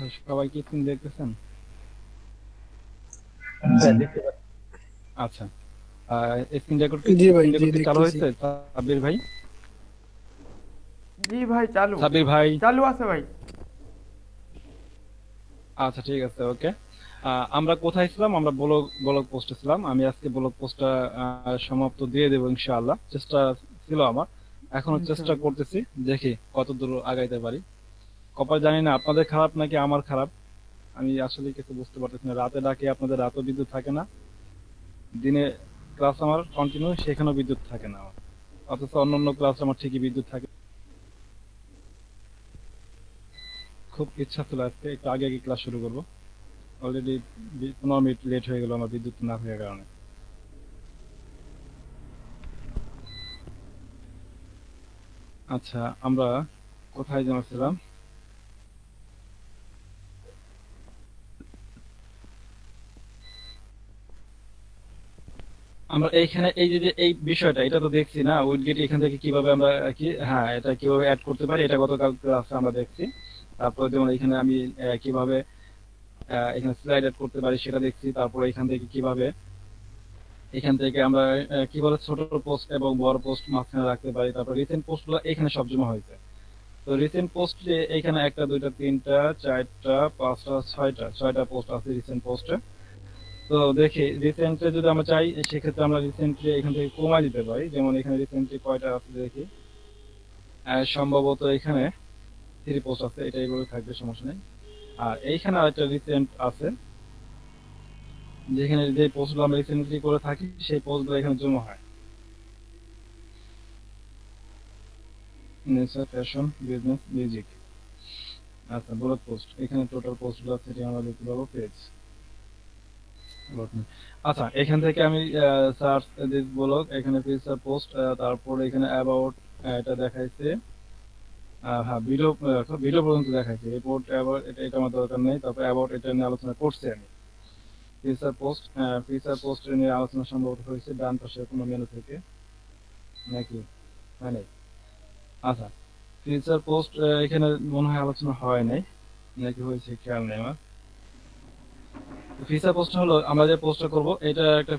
আচ্ছা, সবাই কি স্ক্রিন দেখতেছেন? হ্যাঁ, দেখতে পাচ্ছি। আচ্ছা, স্ক্রিন রেকর্ড জি ভাই, স্ক্রিন জি রেকর্ড কি চালু দেখতেছি। হয়েছে? সাব্বির ভাই, জি ভাই, চালু। সাব্বির ভাই। চালু আছে ভাই। আচ্ছা, ঠিক আছে, ওকে। আমরা কোথায় ছিলাম? আমরা ব্লগ ব্লগ পোস্টে ছিলাম। আমি আজকে ব্লগ পোস্টটা সমাপ্ত দিয়ে দেবো ইনশাআল্লাহ। চেষ্টা ছিল আমার, এখনো চেষ্টা ইনশাআল্লাহ। করতেছি। দেখি কত দূর আগাইতে পারি। কপাল জানি না আপনাদের খারাপ নাকি আমার খারাপ, আমি আসলে কিছু বুঝতে পারতেছি না। রাতে ডাকি আপনাদের, রাতেও বিদ্যুৎ থাকে না। দিনে ক্লাস আমার কন্টিনিউ, সেখানেও বিদ্যুৎ থাকে না আমার। অথচ অন্যান্য ক্লাস আমার ঠিকই বিদ্যুৎ থাকে। খুব ইচ্ছা ছিল আজকে একটু আগে আগে ক্লাস শুরু করবো। অলরেডি 15 মিনিট লেট হয়ে গেল আমার বিদ্যুৎ না থাকার কারণে। আচ্ছা, আমরা কোথায় যেন ছিলাম? আমরা এইখানে এই যে যে এই বিষয়টা, এটা তো দেখছি না উইডগেট এখান থেকে কিভাবে আমরা কি, হ্যাঁ, এটা কিভাবে অ্যাড করতে পারি, এটা গতকাল ক্লাসে আমরা দেখছি। তারপরে যেমন এখানে আমি কিভাবে এখানে স্লাইড অ্যাড করতে পারি সেটা দেখছি। তারপরে এখান থেকে আমরা কিভাবে ছোট পোস্ট এবং বড় পোস্ট মাঝখানে রাখতে পারি। তারপর রিসেন্ট পোস্টগুলো এখানে সব জমা হয়েছে। তো রিসেন্ট পোস্ট যে এখানে একটা দুইটা তিনটা চারটা পাঁচটা ছয়টা পোস্ট আছে রিসেন্ট পোস্টে। তো দেখি রিসেন্টলি যদি আমরা চাই, সেক্ষেত্রে আমরা রিসেন্টলি এখান থেকে কমাই দিতে পারি। যেমন এখানে রিসেন্টলি কয়টা আছে দেখি। সম্ভবত এখানে 3 পোস্ট আছে, এটা এইভাবে থাকবে, সমস্যা নেই। আর এইখানে আরেকটা রিসেন্ট আছে, যেখানে যে পোস্টগুলো আমরা রিসেন্টলি করে থাকি সেই পোস্টগুলো এখানে জমা হয়। Nature, fashion, business, music. আচ্ছা, ব্লগ পোস্ট, এখানে টোটাল পোস্টগুলো আছে, এটি আমরা দেখতে পাবো পেজ। আচ্ছা, এখান থেকে আমি সার্চ দিস ব্লগ, এখানে ফিচার পোস্ট, তারপরে এখানে অ্যাবাউট, এটা দেখাইছে। হ্যাঁ, ভিডিও, ভিডিও পর্যন্ত দেখাইছে। রিপোর্ট অ্যাবাউট, এটা আমার দরকার নেই। তারপরে অ্যাবাউট এটা নিয়ে আলোচনা করছি আমি। ফিচার পোস্ট নিয়ে আলোচনা সম্ভবত হয়েছে ডান পাশে কোনো মেনু থেকে, নাকি হয় নাই? আচ্ছা, ফিচার পোস্ট এখানে মনে হয় আলোচনা হয় নাই, নাকি হয়েছে খেয়াল নেই আমার। ফিচার পোস্ট হলো আমরা যে পোস্টটা করব, এটা একটা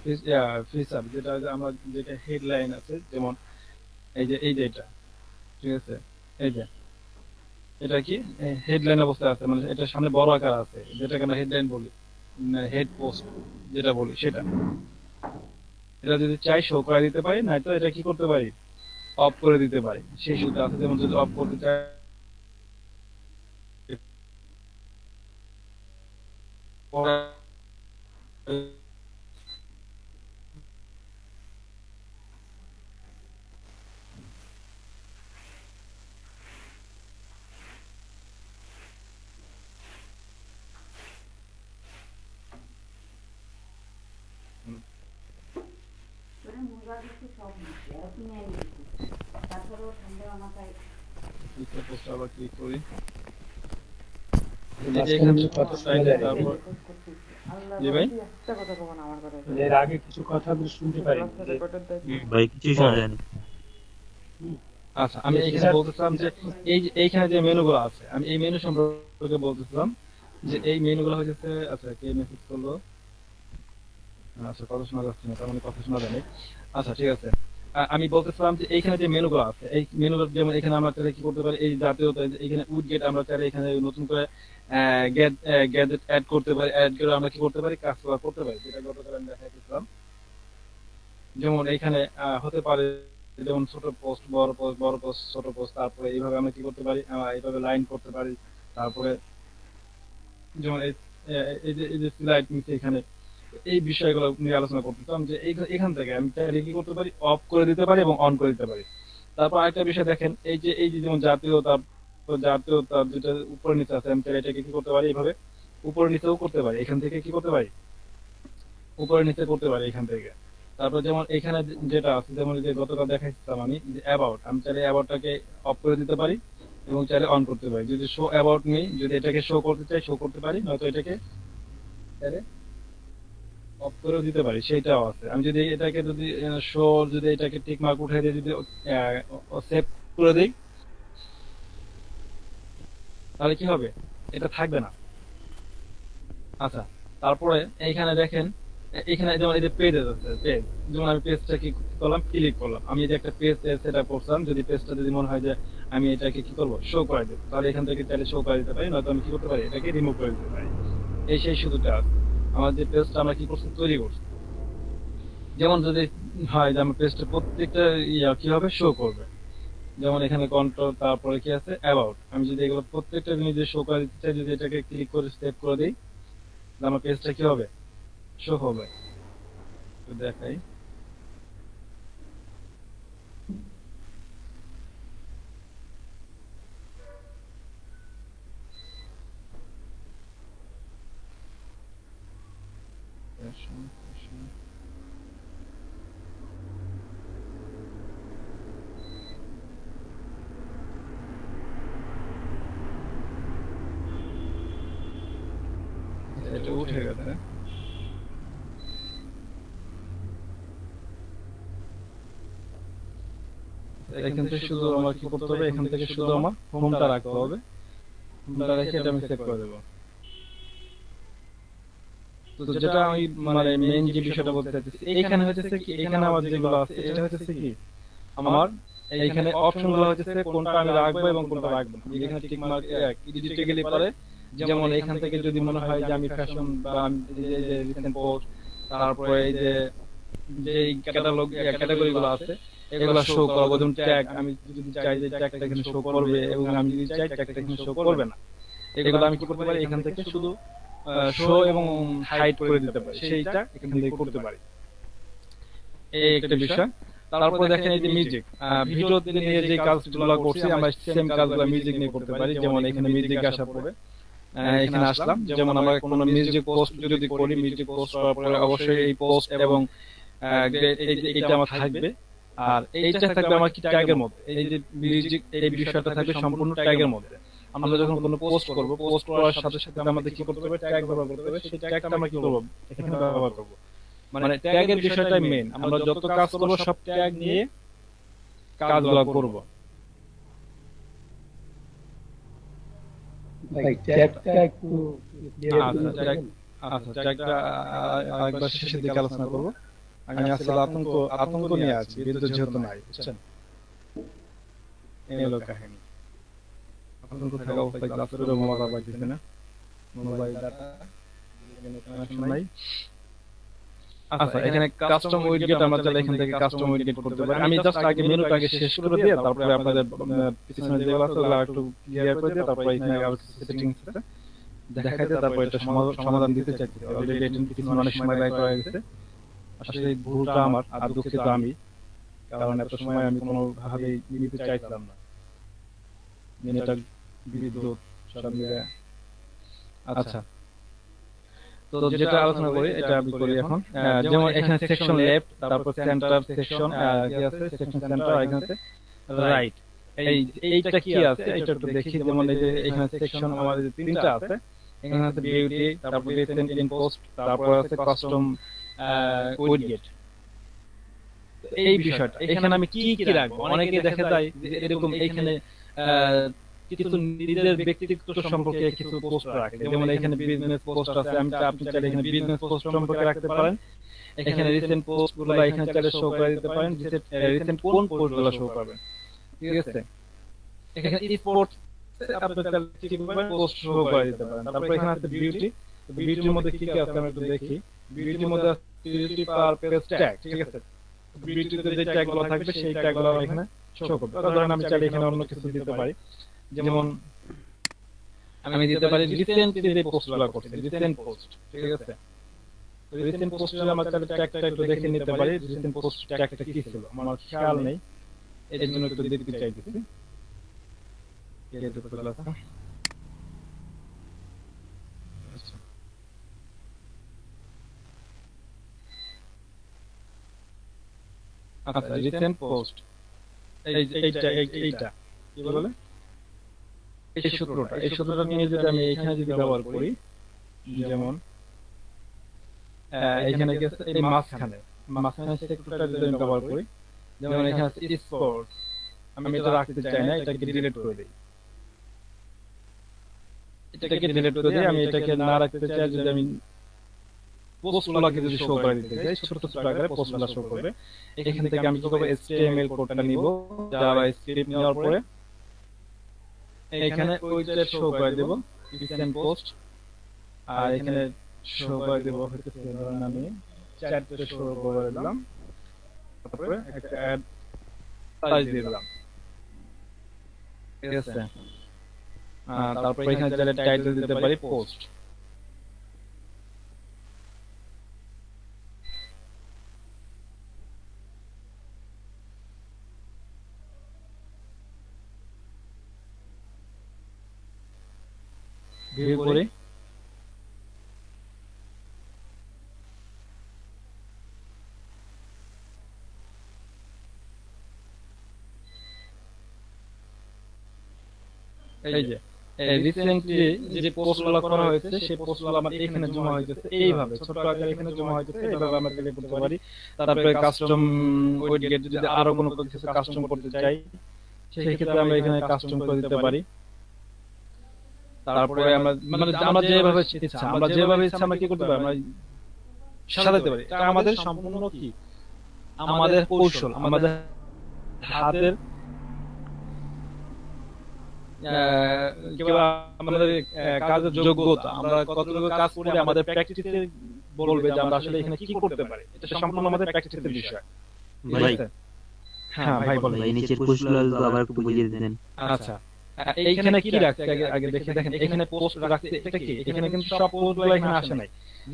ফিচার, যেটা আমরা যেটা হেডলাইন আছে, যেমন এই যে এটা, ঠিক আছে, এই যে এটা কি হেডলাইন অবস্থায় আছে, মানে এটা সামনে বড় আকার আছে, যেটাকে আমরা হেডলাইন বলি, হেড পোস্ট যেটা বলি সেটা। এটা যদি চাই শো করে দিতে পারি, নয়তো এটা কি করতে পারি, অফ করে দিতে পারি। সেই সুবিধা আছে, যেমন যদি অফ করতে চাই, ফিচার পোস্ট আবার ক্লিক করি। এই যে মাঝখানে এখান কিছু থেকে কথা শোনা টাইটেল, যায় নাকি? তারপর জি ভাই। একটা কথা কব না আমার কথা। এর আগে কিছু কথা আমি শুনতে পারিনি যে ভাই কিছুই শোনা যায় না। আচ্ছা, আমি এইখানে বলতেছিলাম যে এইখানে যে মেনুগুলো আছে, আমি এই মেনু সম্পর্কে বলতেছিলাম যে এই মেনুগুলো হচ্ছে। আচ্ছা, কে মেসেজ করলো? আচ্ছা, কথা শোনা যাচ্ছে না, তার মানে কথা শোনা যায়নি। আচ্ছা, ঠিক আছে। আমি বলতেছিলাম যে এইখানে যে মেনুগুলো আছে, এই মেনুগুলো যেমন এখানে আমরা চাইলে কি করতে পারি, এই জাতীয়তা, এখানে উইডগেট আমরা চাইলে এখানে নতুন করে গ্যাজেট অ্যাড করতে পারি। অ্যাড করে আমরা কি করতে পারি, কাজ করতে পারি, যেটা গতকাল আমি দেখাইতেছিলাম। যেমন এখানে হতে পারে যেমন ছোট পোস্ট, বড় পোস্ট, বড় পোস্ট, ছোট পোস্ট। তারপরে এইভাবে আমরা কি করতে পারি, এইভাবে লাইন করতে পারি। তারপরে যেমন এই যে স্লাইড নিচে এখানে এই বিষয়গুলো নিয়ে আলোচনা করতেছিলাম, যে এখান থেকে আমি চাইলে কি করতে পারি, অফ করে দিতে পারি এবং অন করে দিতে পারি। তারপর আরেকটা বিষয় দেখেন, এই যে যেমন জাতীয়তা যেটা উপরে নিচে আছে, আমি চাইলে এটাকে কি করতে পারি, এইভাবে উপরে নিচেও করতে পারি। এখান থেকে কি করতে পারি, উপরে নিচে করতে পারি এখান থেকে। তারপর যেমন এখানে যেটা আছে, যেমন যে গতকাল দেখাইছিলাম আমি, যে অ্যাবাউট, আমি চাইলে অ্যাবাউটটাকে অফ করে দিতে পারি এবং চাইলে অন করতে পারি। যদি শো অ্যাবাউট নেই, যদি এটাকে শো করতে চাই শো করতে পারি, নয়তো এটাকে চাইলে অফ করেও দিতে পারি, সেইটাও আছে। আমি যদি এটাকে যদি শো, যদি এটাকে টিক মার্ক উঠাই দিয়ে যদি সেভ করে দিই, তাহলে কি হবে, এটা থাকবে না। আচ্ছা, তারপরে এইখানে দেখেন, এখানে যেমন এই যে পেজ আছে, পেজ, যেমন আমি পেজটা কি করলাম, ক্লিক করলাম, আমি যে একটা পেজ সেটআপ করছিলাম, যদি পেজটা যদি মনে হয় যে আমি এটাকে কি করব, শো করে দেব, তাহলে এখান থেকে চাইলে শো করে দিতে পারি, নয়তো আমি কি করতে পারি, এটাকে রিমুভ করে দিতে পারি। এই সেই সুযোগটা আছে। আমার যে পেজটা আমরা কি করছি, তৈরি করছি, যেমন যদি হয় যে আমার পেজটা প্রত্যেকটা কি হবে, শো করবে, যেমন এখানে কন্ট্রোল, তারপরে কি আছে, অ্যাবাউট, আমি যদি এগুলো প্রত্যেকটা জিনিস শো করে দিতে চাই, যদি এটাকে ক্লিক করে সেভ করে দিই, তাহলে আমার পেজটা কি হবে, শো হবে। তো দেখাই, এটা উঠে গেছে। এখান থেকে শুধু আমার কি করতে হবে, এখান থেকে শুধু আমার হোমটা রাখতে হবে, হোমটা রেখে এটা আমি সেভ করে দেবো। তো যেটা আমি মানে মেইন যে বিষয়টা বলতে চাইছি, এইখানে হচ্ছে কি, এখানে আমার যেগুলো আছে, এটা হচ্ছে কি, আমার এইখানে অপশন গুলো হচ্ছে কোনটা আমি রাখবো এবং কোনটা রাখবো না। এখানে টিক মার্ক এডিটে গেলে পরে, যেমন এখান থেকে যদি মনে হয় যে আমি ফ্যাশন বা আমি এই যে রিসেন্ট পোস্ট, তারপরে এই যে যে ক্যাটালগ ক্যাটাগরি গুলো আছে, এগুলো শো করবো, যেমন ট্যাগ, আমি যদি চাই যে ট্যাগটা এখানে শো করবে, এবং আমি যদি চাই ট্যাগটা এখানে শো করবে না, এগুলো আমি কি করতে পারি, এখান থেকে শুধু শো এবং হাইড করে দিতে পারি, সেইটা এখান থেকে করতে পারি। এই একটা বিষয়। তারপরে দেখেন এই যে মিউজিক, ভিডিও নিয়ে যে কাজগুলো করছি, আমরা সেম কাজগুলো মিউজিক নিয়ে করতে পারি। যেমন এখানে মিউজিক আসার পরে এখানে আসলাম, যেমন আমরা কোনো মিউজিক পোস্ট যদি করি, মিউজিক পোস্ট করার পরে অবশ্যই এই পোস্ট এবং এইটা আমার থাকবে, আর এইটা থাকবে আমার কি ট্যাগের মধ্যে, এই যে মিউজিক এই বিষয়টা থাকবে সম্পূর্ণ ট্যাগের মধ্যে। আমরা যখন কোনো পোস্ট করব, পোস্ট করার সাথে সাথে আমাদের কি করতে হবে, ট্যাগ ব্যবহার করতে হবে। সেই ট্যাগটা আমরা কি করব, এখানে ব্যবহার করব। মানে ট্যাগের বিষয়টাই মেইন, আমরা যত কাজ করব সব ট্যাগ নিয়ে কাজগুলো করব। ভাই ট্যাগটা একটু আচ্ছা ট্যাগ, আচ্ছা ট্যাগটা আরেকবার শেষের দিকে আলোচনা করব। আমি আসলে আতঙ্ক নিয়ে আছি, বিদ্যুৎ যেহেতু নাই, বুঝছেন, এই হলো কাহিনী। আতঙ্ক থাকা অবস্থায় ক্লাস করে মোবাইল পাইতেছে না, মোবাইল ডাটা কানেকশন নাই। আচ্ছা, এখানে কাস্টম উইডগেট আমরা চাইলে এখান থেকে কাস্টম উইডগেট করতে পারি। আমি জাস্ট আগে মেনুটা আগে শেষ করে দিয়ে, তারপরে আপনাদের পিছনে যেগুলো আছে ওগুলো একটু ক্লিয়ার করে দিয়ে, তারপরে এখানে আবার সেটিংস আছে দেখাইতে, তারপরে এটা সমাধান দিতে চাইছি। অলরেডি এটা কিছু অনেক সময় ব্যয় করা গেছে, আসলে এই ভুলটা আমার, আর দুঃখিত আমি, কারণ এত সময় আমি কোনোভাবেই নিতে চাইছিলাম না। এটা বিদ্যুৎ সব মিলে। আচ্ছা, তো যেটা আলোচনা করি এটা আমি করি এখন। যেমন এখানে সেকশন লেফট, তারপর সেন্টার সেকশন কি আছে, সেকশন সেন্টার, আর এখানে রাইট। এইটা কি আছে এটা একটু দেখি। যেমন এই যে এখানে সেকশন আমাদের তিনটা আছে, এখানে আছে বিউটি, তারপর রিসেন্ট ইন পোস্ট, তারপর আছে কাস্টম উইডগেট। এই বিষয়টা এখানে আমি কি কি রাখবো, অনেকে দেখা যায় যে এরকম এখানে কিছু নিজেদের ব্যক্তিগত সম্পর্কে কিছু পোস্ট রাখে। যেমন এখানে বিজনেস পোস্ট আছে, আপনি চাইলে এখানে বিজনেস পোস্ট সম্পর্কে রাখতে পারেন। এখানে রিসেন্ট পোস্ট গুলো এখানে চাইলে শো করে দিতে পারেন, রিসেন্ট কোন পোস্ট গুলো শো করবেন, ঠিক আছে। এখানে স্পোর্টস আপনি চাইলে কি করবেন, পোস্ট শো করে দিতে পারেন। তারপর এখানে আছে বিউটি, বিউটির মধ্যে কি কি আছে আমরা একটু দেখি। বিউটির মধ্যে আছে বিউটি পারপাস ট্যাগ, ঠিক আছে। বিউটিতে যে ট্যাগ গুলো থাকবে সেই ট্যাগ গুলো এখানে শো করবে। ধরেন আমি চাইলে এখানে অন্য কিছু দিতে পারি, যেমন আমি দিতে পারি রিসেন্টলি যে পোস্টগুলো করছি, রিসেন্ট পোস্ট, ঠিক আছে। রিসেন্ট পোস্টে আমরা তাহলে ট্যাগটা একটু দেখে নিতে পারি, রিসেন্ট পোস্ট ট্যাগটা কি ছিল আমার খেয়াল নেই, এই জন্য একটু দেখতে চাইতেছি। আচ্ছা, রিসেন্ট পোস্ট এইটা কি বলে, এই সূত্রটা নিয়ে যদি আমি এখানে যদি ব্যবহার করি, যেমন এখানে গেছে এই মাঝখানে সেক্টরটা যদি আমি ব্যবহার করি, যেমন এখানে আছে স্পোর্টস, আমি এটা রাখতে চাই না, এটাকে ডিলিট করে দেই। এটাকে ডিলিট করে দিয়ে আমি এটাকে না রাখতে চাই, যদি আমি পোস্টগুলোকে যদি শো করে দিতে চাই, ছোট ছোট আকারে পোস্টগুলো শো করবে। এখান থেকে আমি কি করব, HTML কোডটা নিব, জাভাস্ক্রিপ্ট নেওয়ার পরে এখানে ওইটা শো করে দেব রিসেন্ট পোস্ট, আর এখানে শো করে দেব হচ্ছে ধরুন আমি চ্যাটে শো করে দিলাম, তারপরে একটা অ্যাড সাইজ দিয়ে দিলাম, ঠিক আছে। তারপরে এখানে চাইলে টাইটেল দিতে পারি পোস্ট। ভিউ করে এই যে রিসেন্টলি যে পোস্টগুলো করা হয়েছে সেই পোস্টগুলো আমার এখানে জমা হয়েছে, এইভাবে ছোট আকারে এখানে জমা হয়েছে, এইভাবে আমরা ক্লিক করতে পারি। তারপরে কাস্টম ওয়েট গেট, যদি আরো কোনো কিছু কাস্টম করতে চাই সেই ক্ষেত্রে আমরা এখানে কাস্টম করে দিতে পারি। তারপরে আমরা আমরা যেভাবে ইচ্ছা আমরা কি করতে পারি, আমরা সাজাতে পারি। এটা আমাদের সম্পূর্ণ কি আমাদের কৌশল, আমাদের হাতের আমাদের কাজের যোগ্যতা, আমরা কতটুকু কাজ করে আমাদের প্র্যাকটিসে বলবে যে আমরা আসলে এখানে কি করতে পারি। এটা সম্পূর্ণ আমাদের প্র্যাকটিসের বিষয়। ভাই হ্যাঁ ভাই বলেন। ভাই নিচের পোস্টগুলো আবার একটু বুঝিয়ে দেন। আচ্ছা, এইখানে কি রাখছে আগে দেখে দেখেন, এখানে পোস্ট রাখছে, এটা কি এখানে কিন্তু সব পোস্টগুলো এখানে আসে নাই,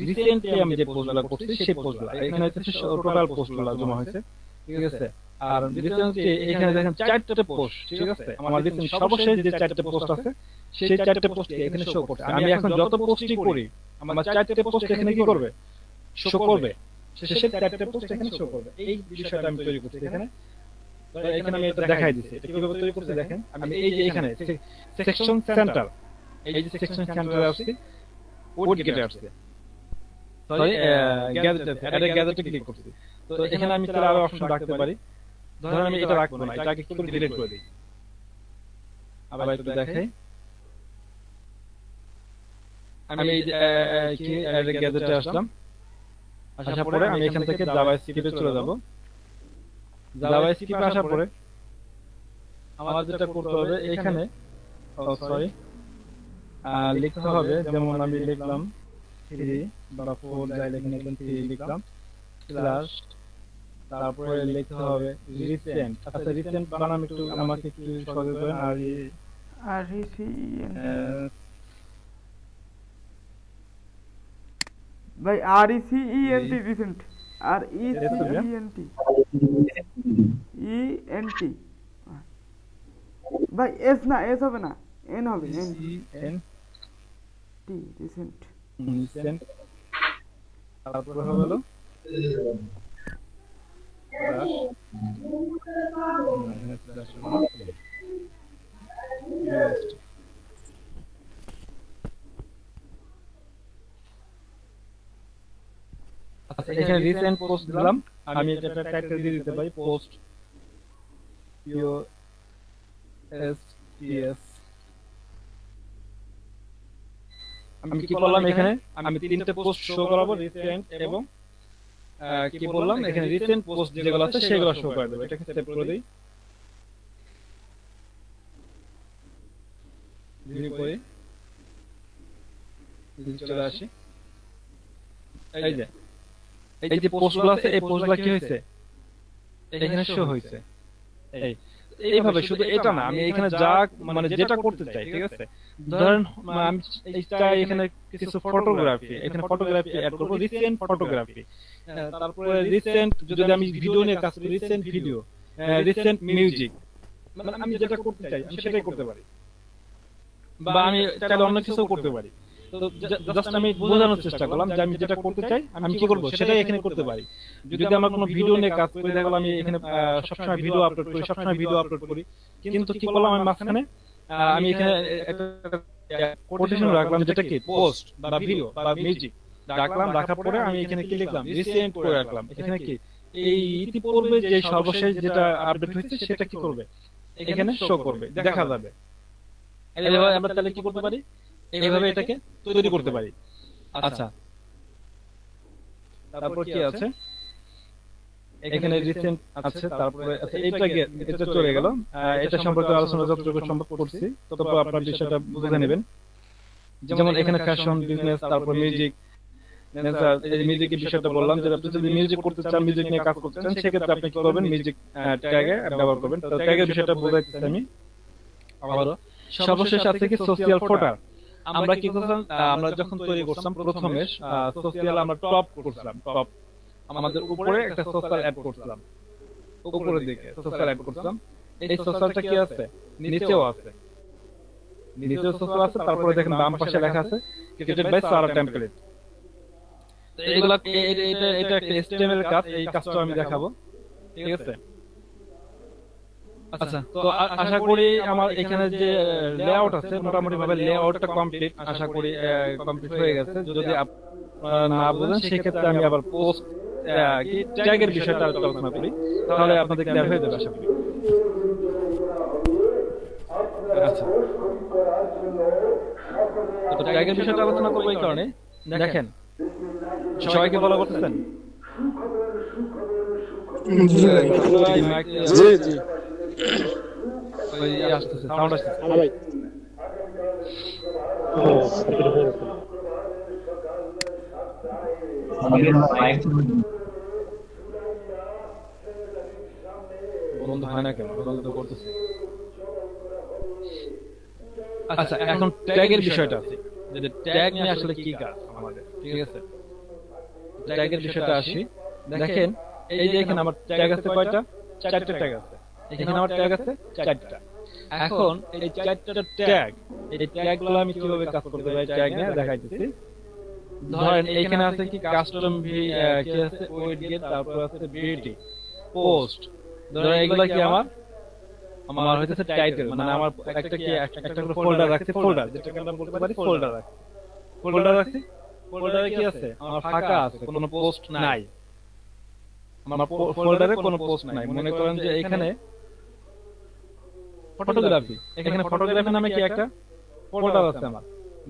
রিসেন্টলি আমি যে পোস্টগুলো করছি সেই পোস্টগুলো এখানে হচ্ছে টোটাল পোস্টগুলো জমা হয়েছে, ঠিক আছে। আর রিসেন্টলি এখানে দেখেন 4টা পোস্ট, ঠিক আছে। আমার রিসেন্ট সর্বশেষ যে 4টা পোস্ট আছে সেই 4টা পোস্ট এখানে শো করছে। আমি এখন যত পোস্টই করি আমার 4টা পোস্ট এখানে কি করবে, শো করবে, শেষের 4টা পোস্ট এখানে শো করবে। এই বিষয়টা আমি তৈরি করছি এখানে। তো এখানে আমি এটা দেখাই দিচ্ছি, এটা কিভাবে তৈরি করতে দেখেন। আমি এই যে এখানে সেকশন সেন্টার, এই যে সেকশন সেন্টারে আসছি, ওয়েট গেটে আসছে, সরি গ্যাজেটে ক্লিক করছি। তো এখানে আমি তাহলে আরো অপশন রাখতে পারি। ধরেন আমি এটা রাখবো না, এটাকে কি করে ডিলিট করে দিই। আবার একটু দেখাই, আমি এই কি গ্যাজেটে আসলাম, আসার পরে আমি এখান থেকে জাভাস্ক্রিপ্টে চলে যাব। জাভাস্ক্রিপ্টে আসার পরে আমার যেটা করতে হবে এখানে, সরি লিখতে হবে, যেমন আমি লিখলাম 3 বা 4 যাই এখানে 3 লিখলাম স্ল্যাশ, তারপরে লিখতে হবে রিসেন্ট। আচ্ছা রিসেন্ট বানাম একটু আমাকে একটু সহজ করেন। আর ভাই RECENT রিসেন্ট, RECENT ENT ভাই, এস না, এস হবে না, এন হবে, এন টি রিসেন্ট। রিসেন্ট তারপরে হলো আচ্ছা, এখানে রিসেন্ট পোস্ট দিলাম, আমি এটা টাইটেল দিয়ে দিতে পারি পোস্ট POSTS। আমি কি করলাম এখানে, আমি 3টে পোস্ট শো করাবো, রিসেন্ট এবং কি বললাম এখানে রিসেন্ট পোস্ট যেগুলো আছে সেগুলো শো করে দেবো। এটাকে সেভ করে দিই, ভিউ করে চলে আসি। এই যে পোস্টগুলো আছে এই পোস্টগুলো কি হয়েছে এখানে শো হয়েছে। এইভাবে শুধু এটা না, আমি এখানে যা মানে যেটা করতে চাই, ঠিক আছে। ধরেন আমি চাই এখানে কিছু ফটোগ্রাফি, এখানে ফটোগ্রাফি অ্যাড করব, রিসেন্ট ফটোগ্রাফি। তারপরে রিসেন্ট যদি আমি ভিডিও নিয়ে কাজ করি, রিসেন্ট ভিডিও, রিসেন্ট মিউজিক, মানে আমি যেটা করতে চাই আমি সেটাই করতে পারি, বা আমি চাইলে অন্য কিছু করতে পারি। তো জাস্ট আমি বোঝানোর চেষ্টা করলাম যে আমি যেটা করতে চাই আমি কি করব সেটাই এখানে করতে পারি। যদি আমরা কোনো ভিডিও নিয়ে কাজ করি, দেখা গেল আমি এখানে সবসময় ভিডিও আপলোড করি, কিন্তু কি করলাম আমি মাঝখানে আমি এখানে একটা কোটেশন রাখলাম যেটা কি পোস্ট বা ভিডিও বা মিউজিক রাখলাম। রাখার পরে আমি এখানে কি লিখলাম, রিসেন্ট করে রাখলাম। এখানে কি এই ইতিপূর্বে যে সর্বশেষ যেটা আপডেট হয়েছে সেটা কি করবে এখানে শো করবে, দেখা যাবে। আমরা তাহলে কি করতে পারি, এইভাবে এটাকে তৈরি করতে পারি। আচ্ছা, তারপর কি আছে এখানে রিসেন্ট আছে, তারপরে আচ্ছা এটা চলে গেল। এটা সম্পর্কে আলোচনা যতটুকু সম্ভব করছি, তারপর আপনার বিষয়টা বুঝে নেবেন। যেমন এখানে ফ্যাশন, বিজনেস, তারপর মিউজিক, এই মিউজিকের বিষয়টা বললাম যে আপনি যদি মিউজিক করতে চান, মিউজিক নিয়ে কাজ করতে চান, সেক্ষেত্রে আপনি কি করবেন, মিউজিক ট্যাগে ব্যবহার করবেন। তো ট্যাগের বিষয়টা বোঝাইতেছি আমি আবারও। সর্বশেষ আছে কি সোশ্যাল ফোটার। আমরা কি করলাম, আমরা যখন তৈরি করলাম প্রথমে সোশ্যাল আমরা টপ করছিলাম, টপ আমাদের উপরে একটা সোশ্যাল অ্যাড করছিলাম, উপরের দিকে সোশ্যাল অ্যাড করছিলাম। এই সোশ্যালটা কি আছে, নিচেও আছে, নিচেও সোশ্যাল আছে। তারপরে দেখেন বাম পাশে লেখা আছে ক্রিয়েটেড বাই সারা টেমপ্লেট। এগুলা এটা একটা HTML এর কাজ, এই কাজটা আমি দেখাবো, ঠিক আছে। আচ্ছা, তো আশা করি আমার এখানে যে লেআউট আছে মোটামুটি ভাবে লেআউটটা কমপ্লিট, আশা করি কমপ্লিট হয়ে গেছে। যদি আপনারা না বুঝেন সেক্ষেত্রে আমি আবার পোস্ট কি ট্যাগের বিষয়টা আলোচনা করি, তাহলে আপনাদের ক্লিয়ার হয়ে যাবে আশা করি। আচ্ছা, তো ট্যাগের বিষয়টা আলোচনা করবো এই কারণে, দেখেন সবাইকে ফলো করতেছেন? জি জি ওই আসতেছে, সাউন্ড আসতেছে। ভাই বন্ধ হয় না কেন? বন্ধ তো করতেছে। আচ্ছা, এখন ট্যাগের বিষয়টা আছে, যে ট্যাগ নিয়ে আসলে কি কাজ আমাদের, ঠিক আছে। ট্যাগের বিষয়টা আসি, দেখেন এই যে এখানে আমার ট্যাগ আছে কয়টা, 4টা ট্যাগ আছে। এখানে আমার ট্যাগ আছে 4টা। এখন এই 4টা ট্যাগ, এই ট্যাগগুলো আমি কিভাবে কাজ করতে পারি ট্যাগ নিয়ে দেখাইতেছি। ধরেন এখানে আছে কি কাস্টম ভি, কি আছে ওয়েট গেট, তারপর আছে বিটি, পোস্ট। ধরেন এগুলা কি আমার হইতেছে টাইটেল, মানে আমার একটা কি একটা করে ফোল্ডার রাখছি, ফোল্ডার যেটাকে আমরা বলতে পারি ফোল্ডার রাখছি, ফোল্ডার রাখছি। ফোল্ডারে কি আছে, আমার ফাঁকা আছে, কোনো পোস্ট নাই, আমার ফোল্ডারে কোনো পোস্ট নাই। মনে করেন যে এখানে ফটোগ্রাফি, এখানে ফটোগ্রাফি নামে কি একটা ফোল্ডার আছে আমার,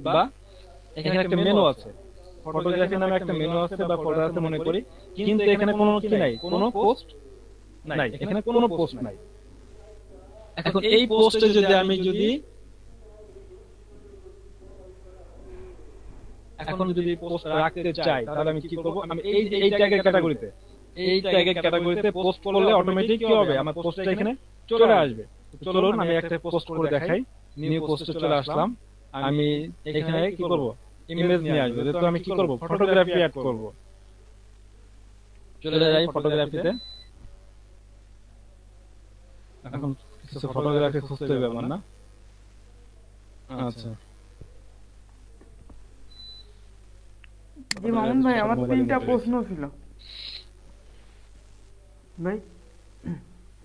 বা এখানে একটা মেনু আছে, ফটোগ্রাফি নামে একটা মেনু আছে বা ফোল্ডার আছে মনে করি। কিন্তু এখানে কোনো কি নাই, কোনো পোস্ট নাই, এখানে কোনো পোস্ট নাই। এখন এই পোস্টে যদি আমি এখন যদি পোস্ট রাখতে চাই, তাহলে আমি কি করব, আমি এই ট্যাগের ক্যাটাগরিতে পোস্ট করলে অটোমেটিক কি হবে, আমার পোস্টটা এখানে চলে আসবে। চলুন আমি একটা পোস্ট করে দেখাই। নিউ পোস্টে চলে আসলাম, আমি এখানে কি করব, ইমেজ নিয়ে আসবে। তো আমি কি করব, ফটোগ্রাফি অ্যাড করব। চলে যাই ফটোগ্রাফিতে। এখন কিছু ফটোগ্রাফি খুঁজতে হবে আমার, না? আচ্ছা, জি মামুন ভাই, আমার 3টা প্রশ্ন ছিল ভাই।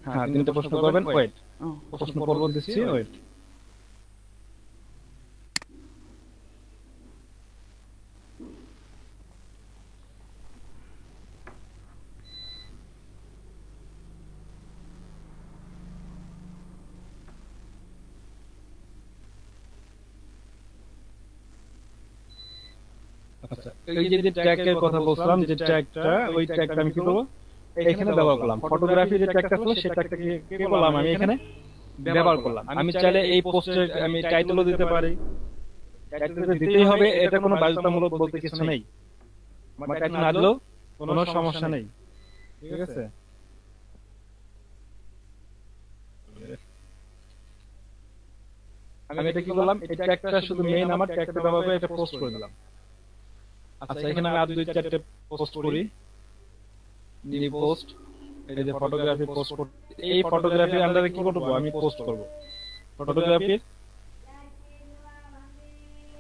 হ্যাঁ 3টা প্রশ্ন করবেন, ওয়েট, ও, প্রশ্ন পর্ব দিচ্ছি, ওয়েট। আচ্ছা, এই যে ট্যাগের কথা বলছিলাম, যে ট্যাগটা, ওই ট্যাগটা আমি কি করব, এখানে ব্যবহার করলাম। ফটোগ্রাফি যে ট্যাগটা ছিল সেই ট্যাগটা কি করলাম, আমি এখানে ব্যবহার করলাম। আমি চাইলে এই পোস্টে আমি টাইটেলও দিতে পারি, টাইটেল দিতেই হবে, এটা কোনো বাধ্যতামূলক বলতে কিছু নেই। আমার টাইটেল না দিলেও কোনো সমস্যা নেই, ঠিক আছে। আমি এটা কি করলাম, এই ট্যাগটা শুধু মেইন আমার ট্যাগটা ব্যবহার করে এটা পোস্ট করে দিলাম। আচ্ছা, এখানে আমি আর 2-4টে পোস্ট করি। নিউ পোস্ট, এই যে ফটোগ্রাফি পোস্ট করতে, এই ফটোগ্রাফির আন্ডারে কি করব, আমি পোস্ট করব। ফটোগ্রাফির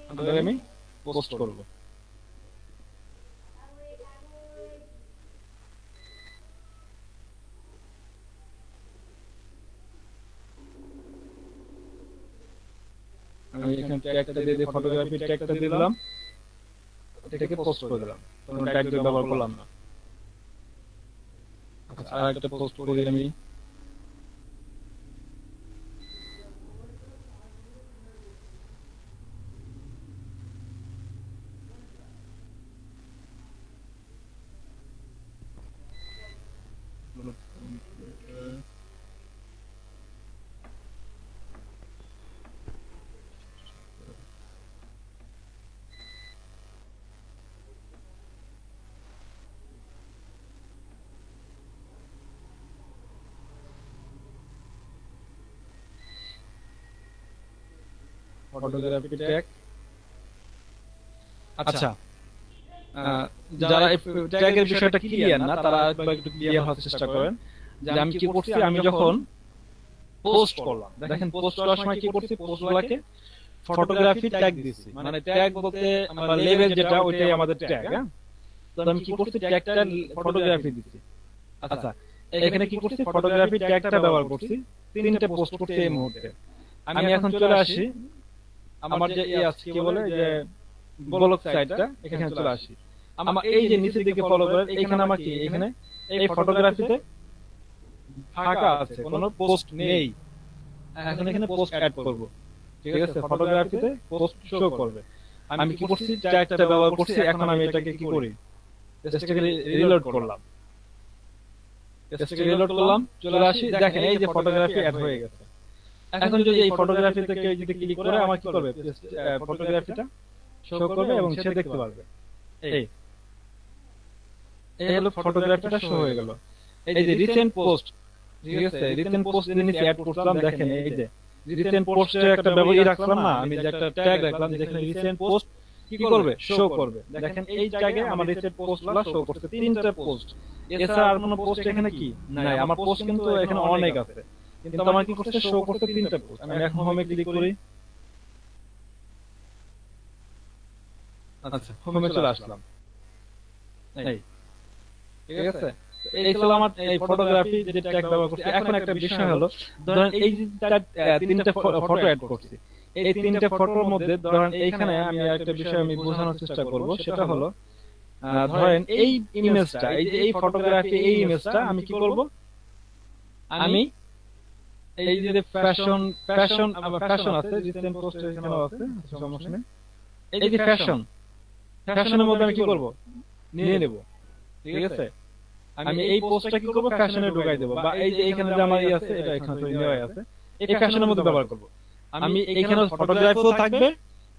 আন্ডারে আমি পোস্ট করব। আমি এখানে ট্যাগটা দিয়ে ফটোগ্রাফি ট্যাগটা দিলাম, এটাকে পোস্ট করে দিলাম, কোনো টাইটেল ব্যবহার করলাম না। আচ্ছা, আর একটা পোস্ট করি আমি। Photography tag. আচ্ছা, যারা ট্যাগের বিষয়টা ক্লিয়ার না তারা একটু ক্লিয়ার হওয়ার চেষ্টা করেন যে আমি কি করছি। আমি যখন পোস্ট করলাম, দেখেন পোস্ট করার সময় কি করছি, পোস্টগুলোকে ফটোগ্রাফি ট্যাগ দিছি। মানে ট্যাগ বলতে আমরা লেভেল যেটা ওইটাই আমাদের ট্যাগ। হ্যাঁ, তো আমি কি করছি, ট্যাগটা ফটোগ্রাফি দিছি। আচ্ছা, এখানে কি করছি, ফটোগ্রাফি ট্যাগটা ব্যবহার করছি, তিনটে পোস্ট করছি এই মুহূর্তে। আমি এখন চলে আসি আমার যে আছে কি বলে যে ব্লগ সাইটটা, এখানে চলে আসি। আমার এই যে নিচের দিকে ফলো করেন, এখানে আমার কি, এখানে এই ফটোগ্রাফিতে ফাঁকা আছে, কোনো পোস্ট নেই। এখন এখানে পোস্ট অ্যাড করব, ঠিক আছে, ফটোগ্রাফিতে পোস্ট শো করবে। আমি কি করছি, ট্যাগটা ব্যবহার করছি। এখন আমি এটাকে কি করি, পেজটাকে রিলোড করলাম, পেজটাকে রিলোড করলাম, চলে আসি। দেখেন এই যে ফটোগ্রাফি অ্যাড হয়ে গেছে। এখন যদি এই ফটোগ্রাফিতে কেউ যদি ক্লিক করে আমার কি করবে, ফটোগ্রাফিটা শো করবে এবং সে দেখতে পারবে। এই হলো ফটোগ্রাফিটা শো হয়ে গেল। এই যে রিসেন্ট পোস্ট, ঠিক আছে, রিসেন্ট পোস্ট যিনি অ্যাড করলাম, দেখেন এই যে রিসেন্ট পোস্টের একটা ব্যবহার রাখলাম না, আমি যে একটা ট্যাগ রাখলাম যেখানে রিসেন্ট পোস্ট কি করবে, শো করবে। দেখেন এই ট্যাগে আমার রিসেন্ট পোস্টগুলো শো করছে, তিনটা পোস্ট। এছাড়া আর কোনো পোস্ট এখানে কি নাই। আমার পোস্ট কিন্তু এখানে অনেক আছে, কিন্তু আমার কি করছে, শো করতে তিনটা পোস্ট। আমি এখন হোমে ক্লিক করি। আচ্ছা, হোমে চলে আসলাম। এই ঠিক আছে, এই ছিল আমার এই ফটোগ্রাফি যে ট্যাগ ব্যবহার করছি। এখন একটা বিষয় হলো, ধরেন এই যে তিনটা ফটো অ্যাড করছি, এই তিনটা ফটোর মধ্যে ধরেন এইখানে আমি একটা বিষয় আমি বোঝানোর চেষ্টা করব। সেটা হলো ধরেন এই ইমেজটা, এই যে এই ফটোগ্রাফি, এই ইমেজটা আমি কি করব, আমি এই যে ফ্যাশন আছে, রিসেন্ট পোস্ট এখানে আছে, সমস্যা নেই। এই যে ফ্যাশনের মধ্যে আমি কি করব, নিয়ে নেব, ঠিক আছে। আমি এই পোস্টটা কি করব, ফ্যাশনে ঢুকাই দেব, বা এই যে এখানে যে আমার আছে এটা এখানে নেওয়া আছে, এই ফ্যাশনের মধ্যে ব্যবহার করব। আমি এখানে ফটোগ্রাফিও থাকবে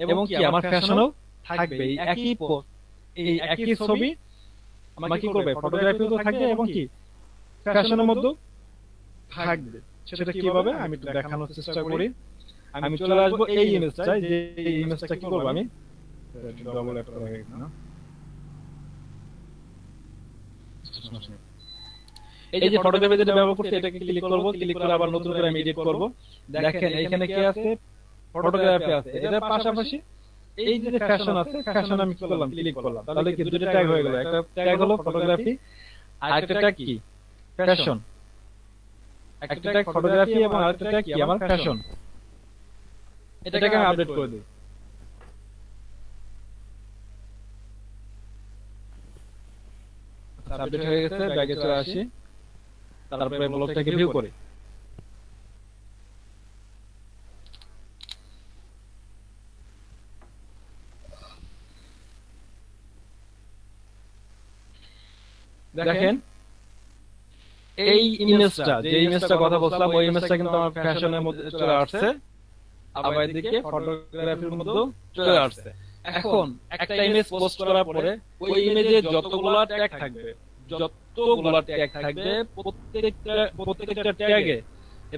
এবং কি আমার ফ্যাশনও থাকবে। এই একই পোস্ট, এই একই ছবি আমার কি করবে, ফটোগ্রাফিও তো থাকবে এবং কি ফ্যাশনের মধ্যে থাকবে। সেটা কিভাবে আমি একটু দেখানোর চেষ্টা করি। আমি চলে আসবো এই ইমেজটা, যে এই ইমেজটা কি করব, আমি ডবল অ্যাড করা হয়ে গেছে না, এই যে ফটোগ্রাফি যেটা ব্যবহার করছি এটাকে ক্লিক করব। ক্লিক করে আবার নতুন করে আমি এডিট করব। দেখেন এখানে কি আছে, ফটোগ্রাফি আছে, এর পাশাপাশি এই যে ফ্যাশন আছে, ফ্যাশন আমি কি করলাম, ক্লিক করলাম। তাহলে কি দুটো ট্যাগ হয়ে গেল, একটা ট্যাগ হলো ফটোগ্রাফি আর একটা ট্যাগ কি, ফ্যাশন। একটা ট্যাগ ফটোগ্রাফি এবং আরেকটা ট্যাগ কি, আমার ফ্যাশন। এটাকে আমি আপডেট করে দিই। আপডেট হয়ে গেছে, ব্যাগে চলে আসি, তারপরে ব্লগটাকে ভিউ করি। দেখেন এই ইমেজটা, যে ইমেজটা কথা বলছিলাম, ওই ইমেজটা কিন্তু আমার ফ্যাশনের মধ্যে চলে আসছে, আবার এদিকে ফটোগ্রাফির মধ্যে চলে আসছে। এখন একটা ইমেজ পোস্ট করার পরে ওই ইমেজে যতগুলা ট্যাগ থাকবে, প্রত্যেকটা ট্যাগে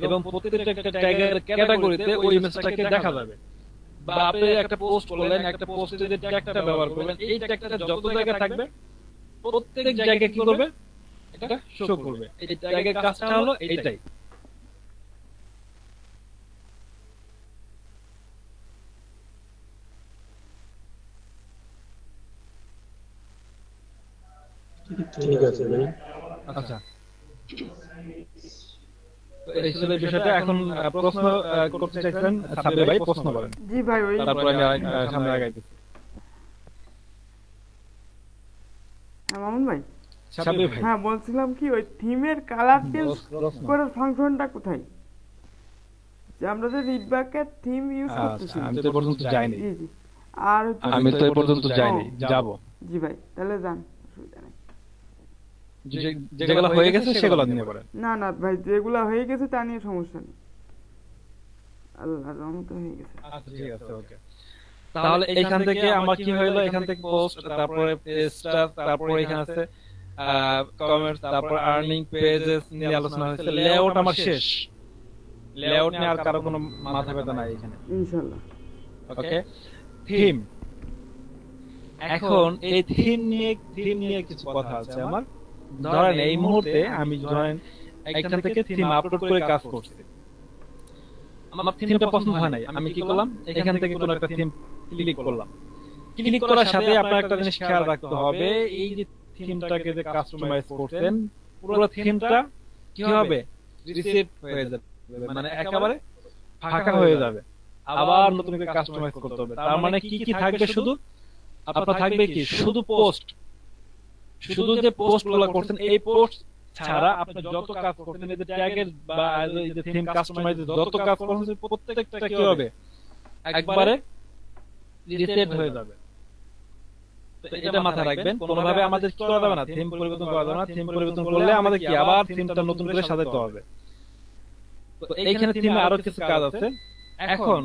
এবং প্রত্যেকটা ট্যাগের ক্যাটাগরিতে ওই ইমেজটাকে দেখা যাবে। বা আপনি একটা পোস্ট করলেন, একটা পোস্টে যে ট্যাগটা ব্যবহার করবেন, এই ট্যাগটা যত জায়গায় থাকবে প্রত্যেক জায়গায় কি করবে, এটা শো করবে। এই ট্যাগের কাজটা হলো এইটাই। ঠিক আছে ভাই। আচ্ছা, এই ছিল বিষয়টা। এখন প্রশ্ন করতে চাইছেন সাব্বির ভাই, প্রশ্ন করেন। জি ভাই, ওই তারপর আমি সামনে আগাইতেছি। হ্যাঁ মামুন ভাই, সাব্বির ভাই, হ্যাঁ বলছিলাম কি, ওই থিমের কালার চেঞ্জ করার ফাংশনটা কোথায়? যে আমরা যে রিডব্যাকের থিম ইউজ করতেছি। আমি তো পর্যন্ত যাইনি। জি জি, আর হচ্ছে আমি তো পর্যন্ত যাইনি, যাব। জি ভাই, তাহলে যান, অসুবিধা নেই। যেগুলো হয়ে গেছে সেগুলো নিয়ে পড়েন। না না ভাই, যেগুলা হয়ে গেছে তা নিয়ে সমস্যা নেই, আল্লাহর রহমতে হয়ে গেছে। আচ্ছা ঠিক আছে, ওকে। তাহলে এখান থেকে আমার কি হলো, এখান থেকে পোস্ট, তারপরে স্টার, তারপরে এখানে আছে কমেন্টস, তারপর আর্নিং পেজেস নিয়ে আলোচনা হয়েছে। লেআউট আমার শেষ, লেআউট নিয়ে আর কারো কোনো মাথা ব্যথা নাই এখানে। ইনশাআল্লাহ। ওকে, থিম। এখন এই থিম নিয়ে কিছু কথা আছে আমার। ধরেন এই মুহূর্তে আমি এখান থেকে থিম আপলোড করে কাজ করছি, আমার থিমটা পছন্দ হয় নাই, আমি কি করলাম, এখান থেকে কোন একটা থিম ক্লিক করলাম। ক্লিক করার সাথে আপনার একটা জিনিস খেয়াল রাখতে হবে, এই যে থিমটাকে যে কাস্টমাইজ করছেন, পুরো থিমটা কি হবে, রিসেট হয়ে যাবে, মানে একেবারে ফাঁকা হয়ে যাবে, আবার নতুন করে কাস্টমাইজ করতে হবে। তার মানে কি কি থাকবে, শুধু আপনার থাকবে কি, শুধু পোস্ট, শুধু যে পোস্টগুলো করছেন এই পোস্ট ছাড়া আপনি যত কাজ করছেন, এই যে ট্যাগের বা এই যে থিম কাস্টমাইজের যত কাজ করছেন প্রত্যেকটা কি হবে, একবারে রিসেট হয়ে যাবে। তো এটা মাথায় রাখবেন, কোনোভাবে আমাদের কি করা যাবে না, থিম পরিবর্তন করা যাবে না। থিম পরিবর্তন করলে আমাদের কি আবার থিমটা নতুন করে সাজাতে হবে। তো এইখানে থিমে আরো কিছু কাজ আছে। এখন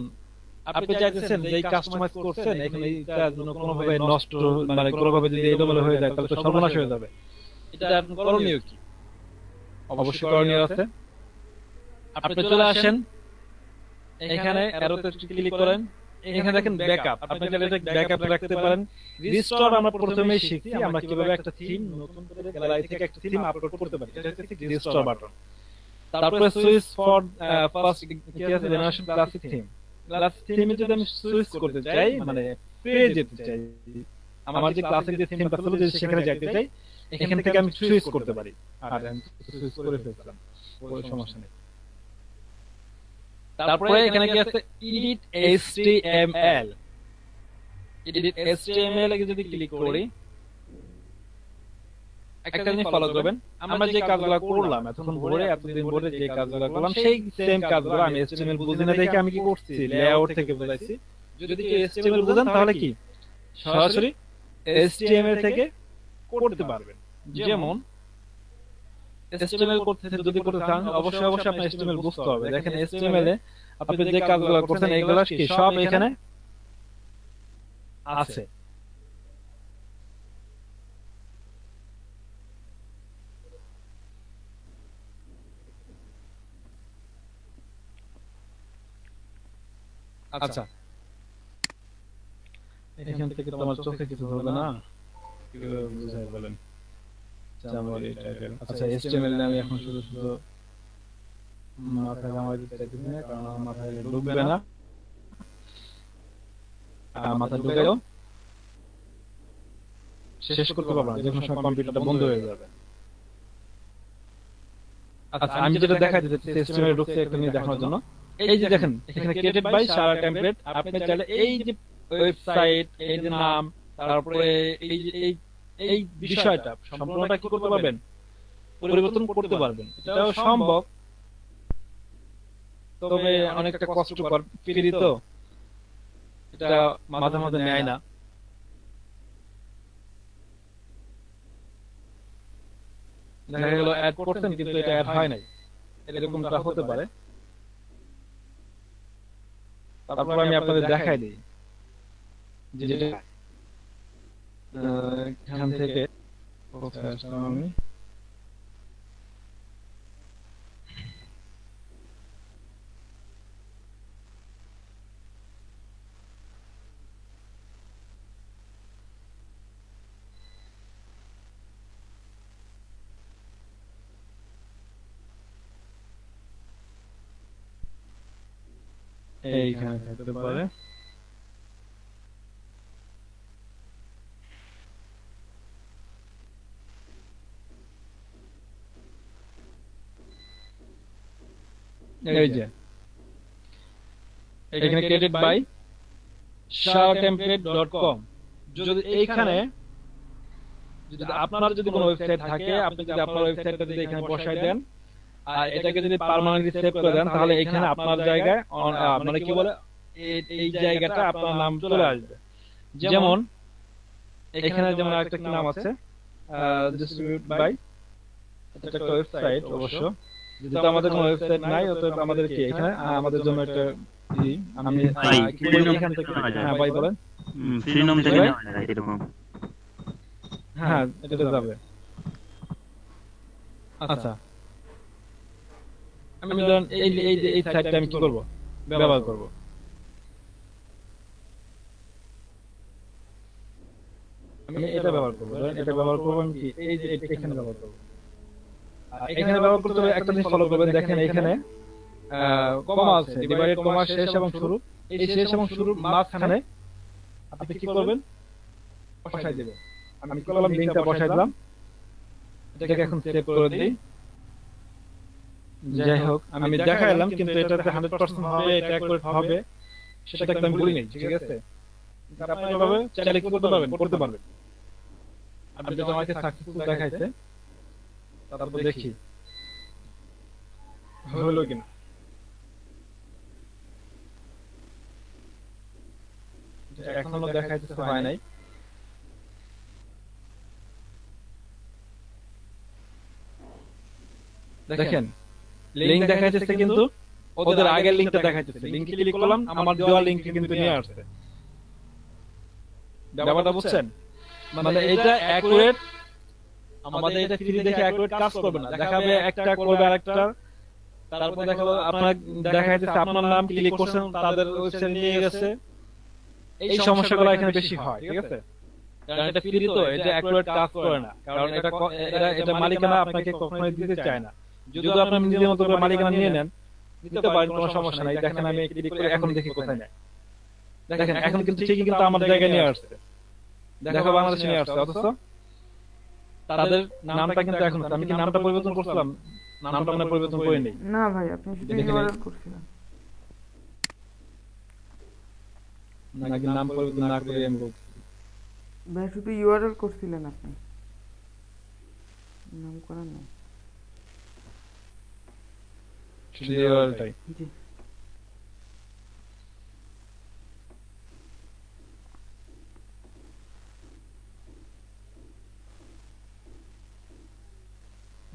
আপনি চাইতেছেন যে এই কাস্টমাইজ করছেন, এখানে এইটা যেন কোনোভাবে নষ্ট, মানে কোনোভাবে যদি এলোমেলো হয়ে যায় তাহলে তো সর্বনাশ হয়ে যাবে। এটা আপনার করণীয় কি? অবশ্যই করণীয় আছে। আপনি চলে আসেন এখানে, অ্যারোতে ক্লিক করেন, এখানে দেখেন ব্যাকআপ, আপনি চাইলে এটা ব্যাকআপ রাখতে পারেন। রিস্টোর আমরা প্রথমেই শিখছি আমরা কিভাবে একটা থিম নতুন করে গ্যালারি থেকে একটা থিম আপলোড করতে পারি, এটা হচ্ছে রিস্টোর বাটন। তারপরে সুইচ ফর ফার্স্ট কি আছে, জেনারেশন ক্লাসিক থিম। ক্লাসিক থিমে যদি আমি সুইচ করতে চাই, মানে পেয়ে যেতে চাই, আমার যে ক্লাসিক যে থিমটা ছিল যদি সেখানে যেতে চাই, এখান থেকে আমি সুইচ করতে পারি। আর আমি সুইচ করে ফেললাম, কোনো সমস্যা নেই। তারপরে এখানে কি আছে, এডিট HTML। এডিট HTML এ যদি ক্লিক করি, একটা জিনিস ফলো করবেন, আমরা যে কাজগুলো করলাম এতক্ষণ এতদিন ধরে যে কাজগুলো করলাম, সেই সেম কাজগুলো আমি HTML বুঝি না দেখে আমি কি করছি, লেআউট থেকে বুঝাইছি। যদি কেউ HTML বুঝেন তাহলে কি সরাসরি HTML থেকে করতে পারবেন। যেমন HTML যদি করতে চান, অবশ্যই আপনার HTML বুঝতে হবে। দেখেন HTML এ আপনি যে কাজগুলো করছেন এগুলো কি সব এখানে আছে। আচ্ছা, এখান থেকে তো আমার চোখে কিছু হবে না, কিভাবে বুঝাই বলেন। আচ্ছা, HTML এ আমি এখন শুধু মাথায় ঘামাই দিতে চাইতেছি না, কারণ আমার মাথায় ঢুকবে না। মাথা ঢুকাইও শেষ করতে পারবো না, যে কোনো সময় কম্পিউটারটা বন্ধ হয়ে যাবে। আচ্ছা, আমি যেটা দেখাই দিচ্ছি HTML ঢুকছে একটা নিয়ে দেখানোর জন্য। এই যে দেখেন এখানে ক্রিয়েটেড বাই সারা টেমপ্লেট। আপনি চাইলে এই যে ওয়েবসাইট, এই যে নাম, তারপরে এই যে এই বিষয়টা সম্পূর্ণটা কি করতে পারবেন, পরিবর্তন করতে পারবেন। এটাও সম্ভব, তবে অনেকটা কষ্টকর, ফ্রি তো, এটা মাঝে মাঝে নেয় না। দেখা গেল অ্যাড করতেন কিন্তু এটা অ্যাড হয় নাই, এরকমটা হতে পারে। তারপর আমি আপনাদের দেখাই দিই যেটা এখান থেকে আমি এইখানে থাকতে পারে। এই যে এখানে ক্রিয়েটেড বাই sharetemplate.com। যদি এইখানে যদি আপনার যদি কোনো ওয়েবসাইট থাকে, আপনি যদি আপনার ওয়েবসাইটটা যদি এখানে বসাই দেন আর এটাকে যদি পার্মানেন্টলি সেভ করে দেন, তাহলে এখানে আপনার জায়গায় মানে কি বলে এই জায়গাটা আপনার নাম চলে আসবে। যেমন এখানে যেমন একটা কি নাম আছে, ডিস্ট্রিবিউট বাই, এটা একটা ওয়েবসাইট অবশ্য। যেহেতু আমাদের কোনো ওয়েবসাইট নাই, অতএব আমাদের কি এখানে আমাদের জন্য একটা আমি কি বলি এখান থেকে, হ্যাঁ ভাই বলেন, ফ্রি নাম থেকে নেওয়া যায় এরকম। হ্যাঁ এটা যাবে। আচ্ছা, আমি ধরেন এই সাইটটা আমি কি করব, ব্যবহার করব। আমি এটা ব্যবহার করবো, ধরেন এটা ব্যবহার করবো আমি কি এই যে এখানে ব্যবহার করবো। আর এখানে ব্যবহার করতে হলে একটা জিনিস ফলো করবেন, দেখেন এখানে কমা আছে, ডিভাইডেড কমা শেষ এবং শুরু, এই শেষ এবং শুরুর মাঝখানে আপনি কি করবেন, বসাই দিবেন। আমি কি করলাম, লিংকটা বসাই দিলাম, এটাকে এখন সেভ করে দিই। যাই হোক, আমি দেখাইলাম, কিন্তু এটাতে 100% হবে, এটা অ্যাকুরেট হবে সেটা কিন্তু আমি বলি নাই, ঠিক আছে? আপনি এভাবে চাইলে কি করতে পারবেন। আপনি যেটা আমাকে সাকসেসফুল দেখাইছে, তারপর দেখি হলো কিনা। এখনো দেখাইতে হয় নাই। দেখেন লিংক দেখাইতেছে, কিন্তু ওদের আগের লিংকটা দেখাইতেছে। লিংকে ক্লিক করলাম, আমার দেওয়া লিংকে কিন্তু নিয়ে আসছে। ব্যাপারটা বুঝছেন? মানে এটা অ্যাকুরেট, আমাদের এটা ফ্রি দেখে অ্যাকুরেট কাজ করবে না, দেখাবে একটা, করবে আরেকটা। তারপর দেখাবো আপনার দেখাইতেছে আপনার নাম ক্লিক করছেন, তাদের ওয়েবসাইটে নিয়ে গেছে। এই সমস্যাগুলো এখানে বেশি হয়, ঠিক আছে? কারণ এটা ফ্রি তো, এটা অ্যাকুরেট কাজ করে না। কারণ এটা মালিকানা আপনাকে কখনোই দিতে চায় না। যদি আপনি নিজের মতো করে মালিকানা নিয়ে নেন, নিতে পারেন, কোনো সমস্যা নাই। দেখেন আমি ক্লিক করে এখন দেখি কোথায় নেয়। দেখেন এখন কিন্তু ঠিকই কিন্তু আমার জায়গায় নিয়ে আসছে, দেখো বাংলাদেশে নিয়ে আসছে, অথচ তাদের নামটা কিন্তু এখন, আমি কি নামটা পরিবর্তন করছিলাম? নামটা মানে পরিবর্তন করে নেই। না ভাই, আপনি শুধু ইউআরএল করছিলেন। নাকি নাম পরিবর্তন না করে আমি বলছি? ভাই শুধু ইউআরএল করছিলেন আপনি, নাম করেন না। শুধু URL-টাই। জি।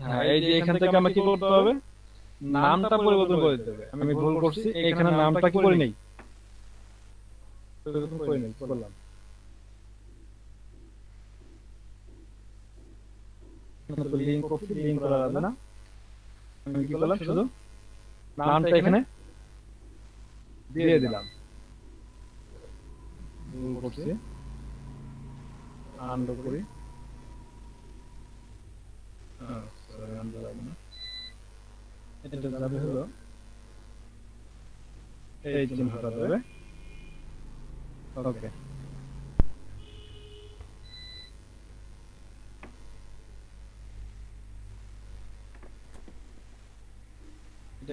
হ্যাঁ, এই যে এখান থেকে আমাকে কি করতে হবে, নামটা পরিবর্তন করে দিতে হবে। আমি ভুল করছি, এখানে নামটা কি করে নেই, পরিবর্তন করে নেই, করলাম। লিংক করছি, লিংক করা যাবে না। আমি কি করলাম, শুধু নামটা এখানে দিয়ে দিলাম। ভুল করছি, আনডু করি। সরি, আনডু যাবে না। এটা যাবে হলো এই চিহ্নটা দেবে। ওকে,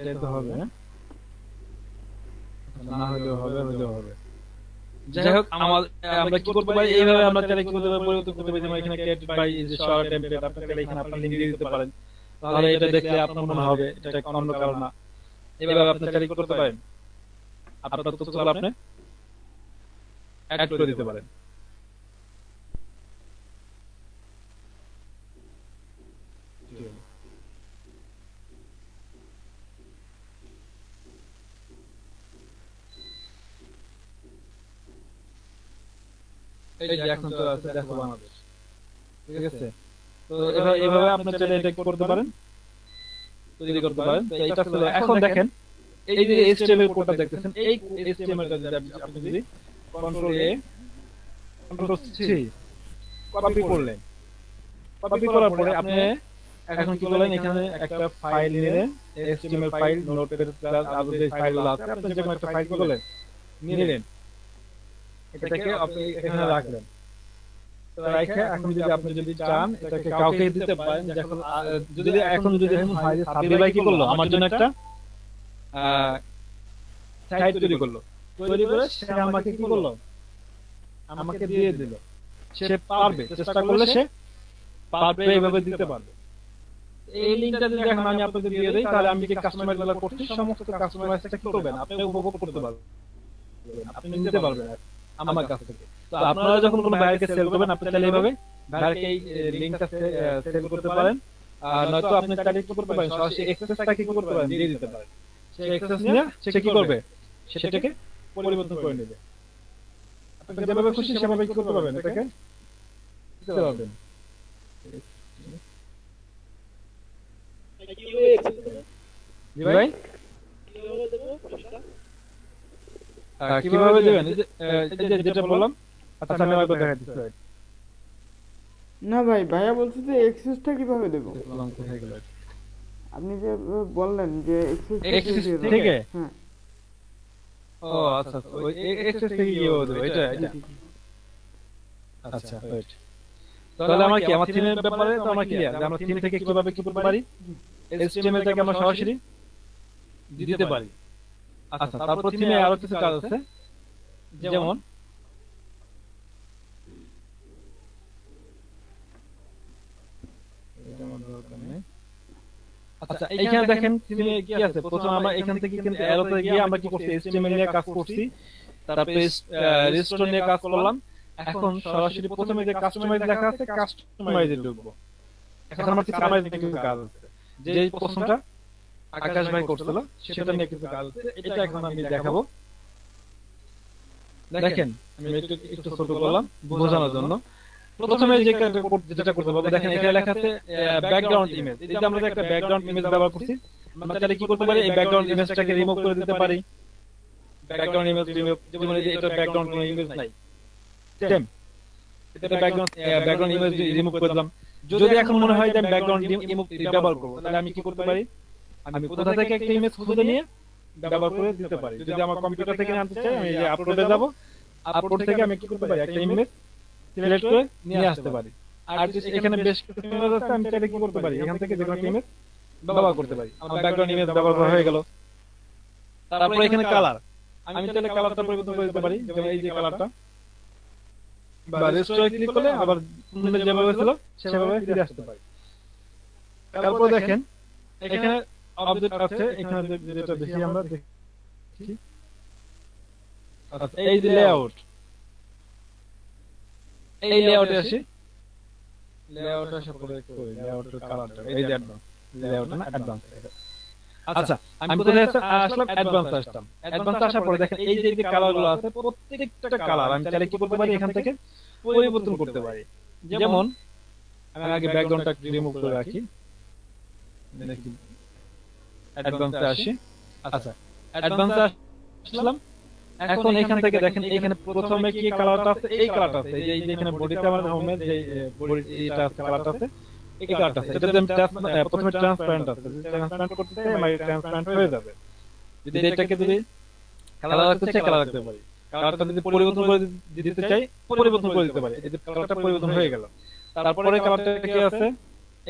এটাই তো হবে, না হলেও হবে, হলেও হবে। যাই হোক, আমরা কি করতে পারি, এইভাবে আমরা চাইলে কি করতে পারি, পরিবর্তন করতে পারি। যেমন এখানে created by is short template, আপনি চাইলে এখানে আপনার লিংক দিয়ে দিতে পারেন, তাহলে এটা দেখলে আপনার মনে হবে এটা অন্য কারণ না। এইভাবে আপনি চাইলে কি করতে পারেন, আপনার তথ্যগুলো আপনি অ্যাড করে দিতে পারেন। এই যে এখন তো আছে দেখো বাংলাদেশ, ঠিক আছে? তো এভাবে আপনি চাইলে এটা করতে পারেন, তৈরি করতে পারেন। তো এটা ছিল। এখন দেখেন এই যে HTML কোডটা দেখতেছেন, এই HTML টা যদি আপনি যদি control A control C copy করলেন, কপি করার পরে আপনি এখন কি করলেন, এখানে একটা ফাইল নিলেন, HTML ফাইল, নোটপ্যাড প্লাস আরো যে ফাইলগুলো আছে, আপনি যে কোনো একটা ফাইল করলেন, নিলেন, এটাকে আপনি এখানে রাখলেন। তো রাখে এখন যদি আপনি যদি চান এটাকে কাউকে দিতে পারেন। যখন যদি এখন যদি এমন হয় যে সাব্বির ভাই কি করলো, আমার জন্য একটা সাইট তৈরি করলো, তৈরি করে সে আমাকে কি করলো, আমাকে দিয়ে দিল। সে পারবে, চেষ্টা করলে সে পারবে, এইভাবে দিতে পারবে। এই লিংকটা যদি এখন আমি আপনাকে দিয়ে দেই, তাহলে আমি যে কাস্টমাইজ গুলো করছি সমস্ত কাস্টমাইজটা কি করবেন, আপনি উপভোগ করতে পারবেন, আপনি নিতে পারবেন আমার কাছ থেকে। তো আপনারা যখন কোনো ভাইয়ারকে সেল করবেন, আপনি চাইলে এইভাবে ভাইয়ারকে এই লিংকটা সেল করতে পারেন। আর নয়তো আপনি চাইলে কি করতে পারেন, সরাসরি অ্যাক্সেসটা কি করতে পারেন, দিয়ে দিতে পারেন। সেই অ্যাক্সেস নিয়ে সে কি করবে, সেটাকে পরিবর্তন করে নেবে। আপনি যেভাবে খুশি সেভাবে কি করতে পারবেন, এটাকে দিতে পারবেন। জি ভাই, কিভাবে দেবেন, যেটা বললাম। আচ্ছা, আমি আবার দেখা দিচ্ছি। না ভাই, ভাইয়া বলছে যে এক্সেসটা কিভাবে দেবো? দেখলাম কোথায় গেল এটা। আপনি যে বললেন যে এক্সেস থেকে? হ্যাঁ। ও আচ্ছা আচ্ছা, ওই এক্সেস থেকে কি হবে এটা এটা? আচ্ছা ওয়েট, তাহলে আমার কি আমার থিমের ব্যাপারে তো আমরা ক্লিয়ার যে আমরা থিম থেকে কিভাবে কি করতে পারি, HTML থেকে আমরা সরাসরি দিতে পারি। আচ্ছা, তারপর থিমে আরো কিছু কাজ আছে, যেমন আচ্ছা এইখানে দেখেন থিমে কি আছে। প্রথমে আমরা এখান থেকে কিন্তু অ্যারোতে গিয়ে আমরা কি করছি, HTML নিয়ে কাজ করছি, তারপরে রেস্টোর নিয়ে কাজ করলাম। এখন সরাসরি প্রথমে যে কাস্টমাইজ লেখা আছে, কাস্টমাইজে ঢুকবো। এখন আমার কিছু কাস্টমাইজ কিছু কাজ আছে, যে প্রশ্নটা আকাশ ভাই করছিল সেটা নিয়ে কিছু কাজ আছে, এটা এখন আমি দেখাবো। দেখেন আমি একটু একটু ছোট করলাম বোঝানোর জন্য। প্রথমে যেটা করতে হবে, দেখেন এখানে লেখা আছে ব্যাকগ্রাউন্ড ইমেজ। এই যে আমরা যে একটা ব্যাকগ্রাউন্ড ইমেজ ব্যবহার করছি, আমরা তাহলে কি করতে পারি, এই ব্যাকগ্রাউন্ড ইমেজটাকে রিমুভ করে দিতে পারি। ব্যাকগ্রাউন্ড ইমেজ রিমুভ, যেমন এই যে এটা ব্যাকগ্রাউন্ড কোনো ইমেজ নাই, সেম এটা ব্যাকগ্রাউন্ড ইমেজ রিমুভ করে দিলাম। যদি এখন মনে হয় যে আমি ব্যাকগ্রাউন্ড ইমেজ ব্যবহার করব, তাহলে আমি কি করতে পারি, আমি কোথা থেকে একটা ইমেজ খুঁজে নিয়ে ব্যবহার করে দিতে পারি। যদি আমার কম্পিউটার থেকে আনতে চাই, আমি এই যে আপলোডে যাব, আপলোড থেকে আমি কি করতে পারি, একটা ইমেজ সিলেক্ট করে নিয়ে আসতে পারি। আর যদি এখানে বেশ কিছু ইমেজ আছে, আমি চাইলে কি করতে পারি, এখান থেকে যে কোনো ইমেজ ব্যবহার করতে পারি। আমার ব্যাকগ্রাউন্ড ইমেজ ব্যবহার করা হয়ে গেল। তারপরে এখানে কালার, আমি চাইলে কালারটা পরিবর্তন করে দিতে পারি, যেমন এই যে কালারটা, বা রেস্টোরে ক্লিক করলে আবার পূর্বে যেভাবে ছিল সেভাবে ফিরে আসতে পারি। তারপর দেখেন এখানে অবজেক্ট আছে, এখানে যেটা দেখি আমরা দেখি, আচ্ছা এই যে লেআউট, এই লেআউটে আসি, লেআউট আসার পরে কই লেআউটের কালারটা, এই যে অ্যাডভান্স লেআউট না অ্যাডভান্স। আচ্ছা আমি কোথায় আসলাম, অ্যাডভান্স আসলাম। অ্যাডভান্স আসার পরে দেখেন এই যে কালারগুলো আছে, প্রত্যেকটা কালার আমি চাইলে কি করতে পারি, এখান থেকে পরিবর্তন করতে পারি। যেমন আমি আগে ব্যাকগ্রাউন্ডটা রিমুভ করে রাখি, দেখি অ্যাডভান্সে আসি। আচ্ছা অ্যাডভান্সে আসলাম। এখন এখান থেকে দেখেন এখানে প্রথমে কি কালারটা আছে, এই কালারটা আছে, এই যে এখানে বডিতে আমার হোমে যে বডি এটা আছে, কালারটা আছে, এই কালারটা আছে। এটা আমি প্রথমে ট্রান্সপারেন্ট আছে, ট্রান্সপারেন্ট করতে চাই আমার ট্রান্সপারেন্ট হয়ে যাবে। যদি এটাকে যদি কালার রাখতে চাই কালার রাখতে পারি, কালারটা যদি পরিবর্তন করে দিতে চাই পরিবর্তন করে দিতে পারি। এই যে কালারটা পরিবর্তন হয়ে গেল। তারপরে কালারটা কি আছে,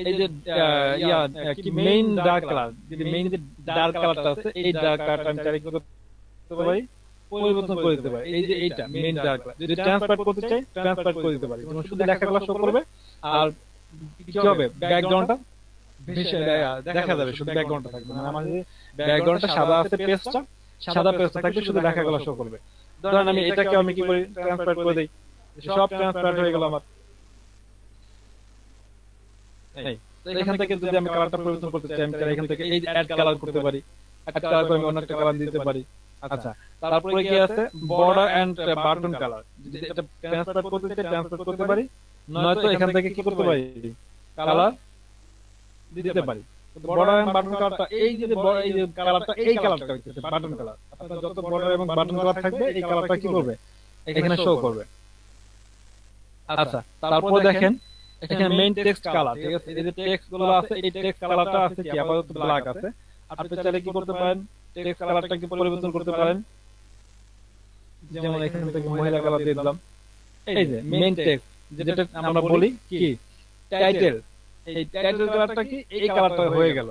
এই যে কি মেইন ডার্ক কালার, যদি মেইন যে ডার্ক কালারটা আছে, এই ডার্ক কালারটা আমি চাইলে কি করতে পারি, পরিবর্তন করে দিতে পারি। এই যে এইটা মেইন ডার্ক কালার, যদি ট্রান্সফার করতে চাই ট্রান্সফার করে দিতে পারি, যেমন শুধু লেখাগুলো শো করবে। আর কি হবে, ব্যাকগ্রাউন্ডটা দেখা যাবে, শুধু ব্যাকগ্রাউন্ডটা থাকবে। মানে আমাদের ব্যাকগ্রাউন্ডটা সাদা আছে, পেজটা সাদা পেজটা থাকবে, শুধু লেখাগুলো শো করবে। ধরেন আমি এটাকে আমি কি করি, ট্রান্সফার করে দেই, সব ট্রান্সফার হয়ে গেল আমার। এই এখান থেকে যদি আমি কালারটা পরিবর্তন করতে চাই, আমি এখান থেকে এই অ্যাড কালার করতে পারি, অ্যাড কালার করে আমি অন্য একটা কালার দিতে পারি। আচ্ছা তারপরে কি আছে, বর্ডার এন্ড বাটন কালার, যদি এটা ট্রান্সফার করতে চাই ট্রান্সফার করতে পারি, নয়তো এখান থেকে কি করতে পারি, কালার দিতে পারি। বর্ডার এন্ড বাটন কালারটা, এই যে এই যে কালারটা, এই কালারটা হচ্ছে বাটন কালার। আপনার যত বর্ডার এবং বাটন কালার থাকবে, এই কালারটা কি করবে, এখানে শো করবে। আচ্ছা তারপরে দেখেন এখানে মেইন টেক্সট কালার, ঠিক আছে, এই যে টেক্সট গুলো আছে, এই টেক্সট কালারটা আছে কি আপাতত ব্ল্যাক আছে। আপনি চাইলে কি করতে পারেন, টেক্সট কালারটাকে পরিবর্তন করতে পারেন। যেমন এখান থেকে মহিলা কালার দিয়ে দিলাম। এই যে মেইন টেক্সট যেটা আমরা বলি কি টাইটেল, এই টাইটেল কালারটা কি এই কালারটা হয়ে গেল।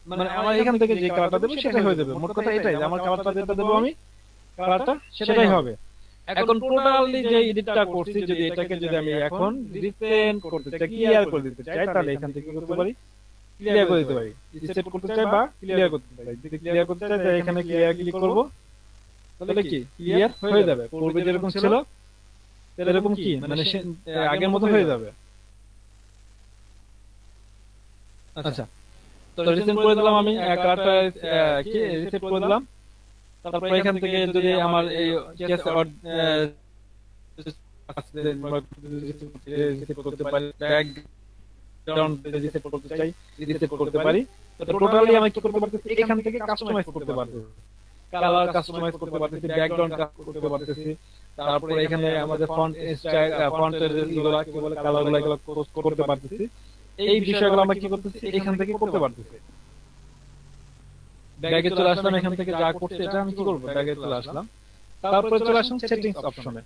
মানে আমার এখান থেকে যে কালারটা দেব সেটাই হয়ে যাবে। মোট কথা এটাই যে আমার কালারটা যেটা দেব আমি, কালারটা সেটাই হবে। এখন টোটালি যে এডিটটা করছি, যদি এটাকে যদি আমি এখন রিপ্রেজেন্ট করতে চাই, ক্লিয়ার করে দিতে চাই, তাহলে এখান থেকে কি করতে পারি, ক্লিয়ার করে দিতে পারি। সেট করতে চাই বা ক্লিয়ার করতে পারি, যদি ক্লিয়ার করতে চাই তাহলে এখানে ক্লিয়ার ক্লিক করব, তাহলে কি ক্লিয়ার হয়ে যাবে। পূর্বে যেরকম ছিল এরকম কি মানে আগের মতো হয়ে যাবে। আচ্ছা তো রিসেন্ট করে দিলাম আমি, কালারটা কি রিসেট করে দিলাম। তারপর এখান থেকে যদি আমার এই কেস করতে পারি, ব্যাকগ্রাউন্ড রিসেট করতে চাই রিসেট করতে পারি। তো টোটালি আমি কি করতে পারতেছি, এখান থেকে কাস্টমাইজ করতে পারতেছি। কালার কাস্টমাইজ করতে পারতেছি, ব্যাকগ্রাউন্ড করতে পারতেছি। তারপরে এখানে আমাদের ফন্ট স্টাইল, ফন্টের যেগুলো কি বলে কালারগুলো, এগুলো করতে পারতেছি। এই বিষয়গুলো আমরা কি করতেছি, এখান থেকে করতে পারতেছি। ব্যাগে চলে আসলাম, এখান থেকে যা করতে এটা আমি কি করব, ব্যাগে চলে আসলাম। তারপরে চলে আসলাম সেটিংস অপশনে।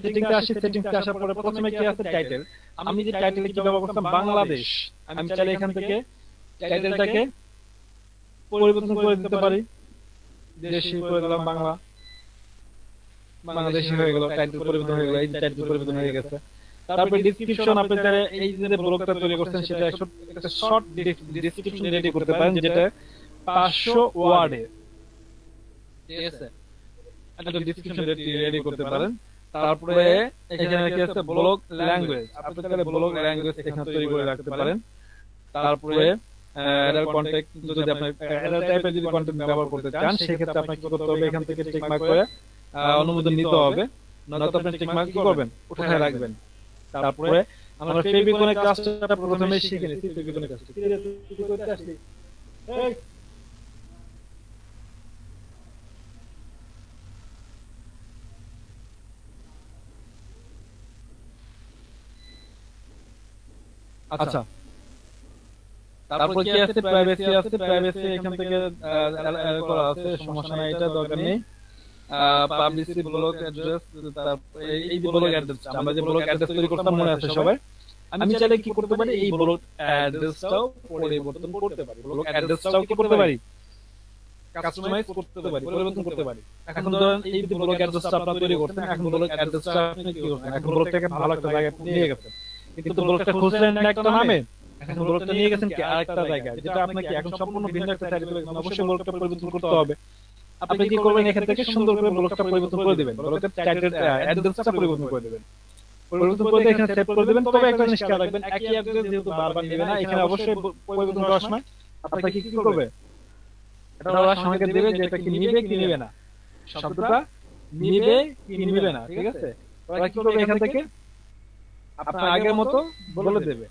সেটিংসে আসি, সেটিংসে আসার পরে প্রথমে কি আছে, টাইটেল। আমি যে টাইটেলে কি ব্যবহার করতাম, বাংলাদেশ, আমি চাইলে এখান থেকে টাইটেলটাকে পরিবর্তন করে দিতে পারি। দেশি করে দিলাম বাংলা, বাংলাদেশি হয়ে গেল, টাইটেল পরিবর্তন হয়ে গেল, এই যে টাইটেল পরিবর্তন হয়ে গেছে। তারপরে ডেসক্রিপশন, আপনি যারা এই যে ব্লগটা তৈরি করছেন সেটা একটা শর্ট ডেসক্রিপশন রেডি করতে পারেন, যেটা 500 ওয়ার্ডে, ঠিক আছে, একটা ডেসক্রিপশন রেডি করতে পারেন। তারপরে এখানে কি আছে, ব্লগ ল্যাঙ্গুয়েজ, আপনি চাইলে ব্লগ ল্যাঙ্গুয়েজ এখানে তৈরি করে রাখতে পারেন। তারপরে এরর কন্টেন্ট, যদি আপনি এরর টাইপের যদি কন্টেন্ট ব্যবহার করতে চান সেক্ষেত্রে আপনাকে কি করতে হবে, এখান থেকে টিক মার্ক করে অনুমোদন নিতে হবে, নয়তো আপনি টিক মার্ক কি করবেন, উঠায় রাখবেন। তারপরে আমরা ফেভিকনের কাজটা প্রথমে শিখে নিচ্ছি। ফেভিকনের কাজটা কি রে, তুই কি করতে আসলি? এই আচ্ছা, তারপর কি আছে, প্রাইভেসি আছে। প্রাইভেসি এখান থেকে করা আছে, সমস্যা নাই, এটা দরকার নেই। পাবলিসিটি, ব্লগ অ্যাড্রেস, তারপরে এই যে ব্লগ অ্যাড্রেস, আমরা যে ব্লগ অ্যাড্রেস তৈরি করতাম মনে আছে সবাই, আমি চাইলে কি করতে পারি, এই ব্লগ অ্যাড্রেসটাও পরিবর্তন করতে পারি। ব্লগ অ্যাড্রেসটাও কি করতে পারি, কাস্টমাইজ করতে পারি, পরিবর্তন করতে পারি। এখন ধরেন এই যে ব্লগ অ্যাড্রেসটা আপনারা তৈরি করতেন, এখন ব্লগ অ্যাড্রেসটা আপনি কি করছেন, এখন ব্লগটাকে ভালো একটা জায়গায় নিয়ে গেছেন, কিন্তু ব্লগটা খুঁজলেন না একটা নামে, এখন ব্লগটা নিয়ে গেছেন কি আরেকটা জায়গায়, যেটা আপনাকে এখন সম্পূর্ণ ভিন্ন একটা সাইডে চলে গেছে, অবশ্যই ব্লগটা পরিবর্তন করতে হবে। আপনি কি করবেন, এখান থেকে সুন্দর করে ব্লগটা পরিবর্তন করে দিবেন, ব্লগের টাইটেল অ্যাড্রেসটা পরিবর্তন করে দিবেন, পরিবর্তন করে এখানে সেভ করে দিবেন। তবে একটা জিনিস খেয়াল রাখবেন, একই অ্যাড্রেস যেহেতু বারবার নেবে না, এখানে অবশ্যই পরিবর্তন করার সময় আপনাকে কি করবে, এটা ওরা সংকেত দেবে যে এটা কি নিবে কি নিবে না, শব্দটা নিবে কি নিবে না, ঠিক আছে। ওরা কি করবে, এখান থেকে আপনার আগের মতো বলে দেবে,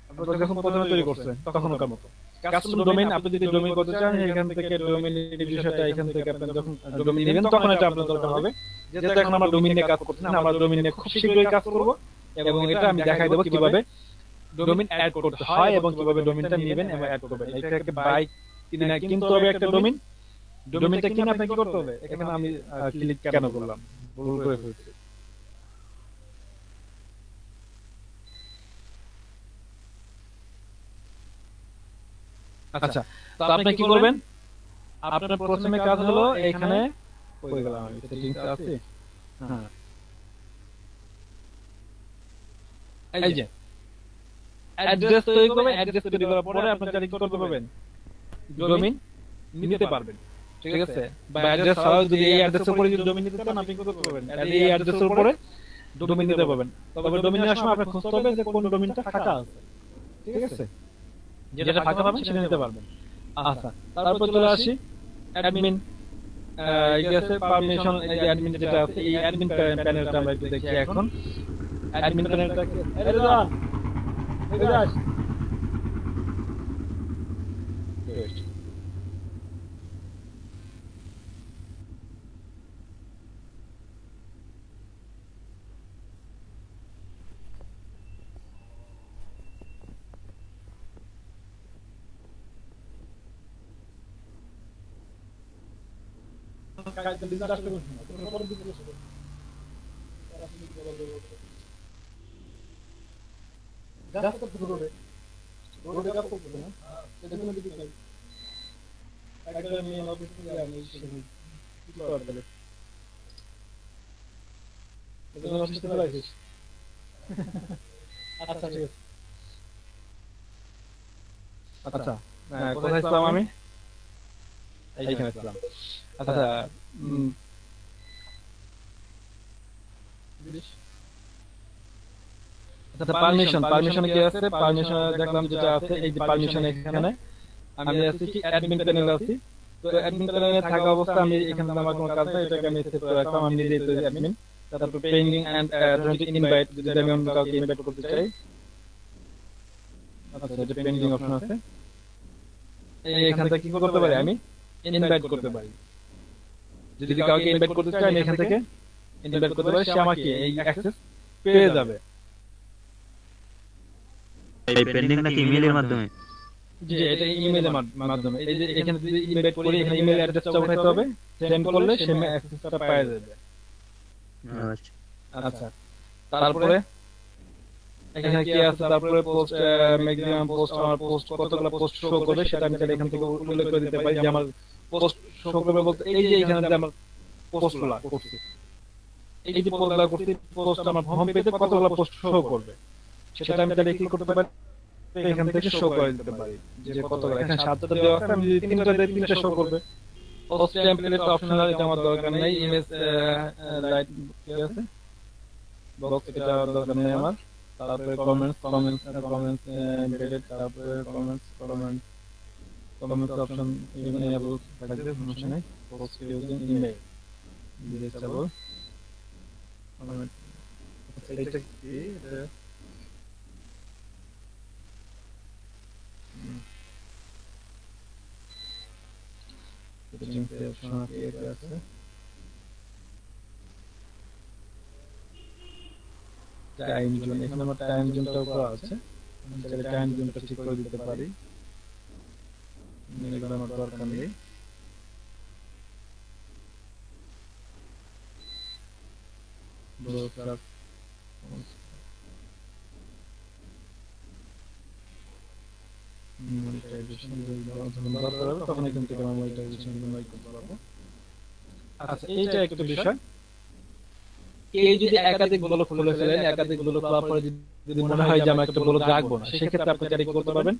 আপনারা যখন প্রথমে তৈরি করছেন তখনকার মতো। কাস্টম ডোমেইন, আপনি যদি ডোমেইন করতে চান এখান থেকে ডোমেইনের বিষয়টা এখান থেকে আপনি যখন ডোমেইন নেবেন তখন এটা আপনার দরকার হবে। যেহেতু এখন আমরা ডোমেইন নিয়ে কাজ করছি না, আমরা ডোমেইন নিয়ে খুব শীঘ্রই কাজ করব, এবং এটা আমি দেখাই দেব কিভাবে ডোমেইন অ্যাড করতে হয় এবং কিভাবে ডোমেইনটা নেবেন এবং অ্যাড করবেন। এটাকে বাই কিনা কিনতে হবে একটা ডোমেইন, ডোমেইনটা কিনে আপনাকে কি করতে হবে, এখানে আমি ক্লিক কেন করলাম, ভুল করে ফেলছি। আচ্ছা, তো আপনি কি করবেন, আপনার প্রথমে কাজ হলো এখানে কই গেলাম আমি, সেটিংস আছে, হ্যাঁ এই যে অ্যাড্রেস তৈরি করবেন। অ্যাড্রেস তৈরি করার পরে আপনি চাইলে কি করতে পারবেন, ডোমেইন নিতে পারবেন, ঠিক আছে। বা অ্যাড্রেস ছাড়াও যদি এই অ্যাড্রেসের উপরে যদি ডোমেইন নিতে চান আপনি কি করতে পারবেন, এই অ্যাড্রেসের উপরে ডোমেইন নিতে পারবেন। তবে ডোমেইন নেওয়ার সময় আপনাকে খুঁজতে হবে যে কোন ডোমেইনটা ফাঁকা আছে, ঠিক আছে, যেটা ফাঁকা পাবেন সেটা নিতে পারবেন। আচ্ছা, তারপর চলে আসি অ্যাডমিন, এই আছে পারমিশন, এই যে অ্যাডমিন যেটা আছে, এই অ্যাডমিন প্যানেলটা আমরা একটু দেখি এখন। অ্যাডমিন প্যানেলটা কি, এই দাঁড়ান এই দাঁড়ান, আচ্ছা ঠিক আছে। আচ্ছা, কোথায় ছিলাম আমি, এইখানে ছিলাম। আচ্ছা, আচ্ছা পারমিশন, পারমিশনে কি আছে, পারমিশন দেখলাম যেটা আছে, এই যে পারমিশন এখানে আমি আছি কি অ্যাডমিন প্যানেলে আছি। তো অ্যাডমিন প্যানেলে থাকা অবস্থা আমি এখানে আমার কোনো কাজ নাই, এটাকে আমি সেট করে রাখলাম, আমি নিজেই তো অ্যাডমিন। তারপর পেইন্টিং এন্ড ইনভাইট, যদি আমি অন্য কাউকে ইনভাইট করতে চাই, আচ্ছা এটা পেইন্টিং অপশন আছে, এই এখান থেকে কি করতে পারি আমি, ইনভাইট করতে পারি। যদি কাউকে ইনভাইট করতে চাই আমি এখান থেকে ইনভাইট করতে পারি, সে আমাকে এই অ্যাক্সেস পেয়ে যাবে। এই পেন্ডিং নাকি ইমেইলের মাধ্যমে? যে এটা ইমেইলের মাধ্যমে, এই যে এখানে যদি ইনভাইট করি এখানে ইমেইল অ্যাড্রেসটা উঠাইতে হবে, সেন্ড করলে সে অ্যাক্সেসটা পেয়ে যাবে। আচ্ছা আচ্ছা, তারপরে এখানে কি আছে, তারপরে পোস্ট ম্যাক্সিমাম পোস্ট, আমার পোস্ট কতগুলো পোস্ট শো করবে সেটা আমি তাহলে এখান থেকে উল্লেখ করে দিতে পারি যে আমার পোস্ট শো করবে বলতে এই যে এখানে যে আমার পোস্টগুলো করছি, এই যে পোস্টগুলো করছি, পোস্ট আমার হোম পেজে কতগুলো পোস্ট শো করবে সেটা আমি তাহলে কি করতে পারি, এখান থেকে শো করে দিতে পারি যে কতগুলো। এখানে 7টা দেওয়া আছে, আমি যদি 3টা দেই 3টা শো করবে। পোস্ট টেমপ্লেট অপশনাল, এটা আমার দরকার নেই। ইমেজ রাইট কি আছে বক্স, এটা দরকার নেই আমার। তারপরে কমেন্টস এমবেডেড, তারপরে কমেন্টস অপশন এনেবল থাকবে, সমস্যা নেই। Post using email disable comment, এটা কি এটা সেটিংস এর অপশন আছে, এটা আছে। টাইম জোন, এখানে আমার টাইম জোনটাও করা আছে, আমি চাইলে টাইম জোনটা ঠিক করে দিতে পারি, এগুলো আমার দরকার নেই। ব্রোডকাস্ট মনিটাইজেশন যখন দরকার হবে তখন এখান থেকে আমি মনিটাইজেশন করতে পারবো। আচ্ছা, এইটা একটা বিষয়। এই যদি একাধিক ব্লগ খুলে ফেলেন, একাধিক ব্লগ খোলার পরে যদি মনে হয় যে আমি একটা ব্লগ রাখবো না, সেক্ষেত্রে আপনি চাইলে কি করতে পারবেন,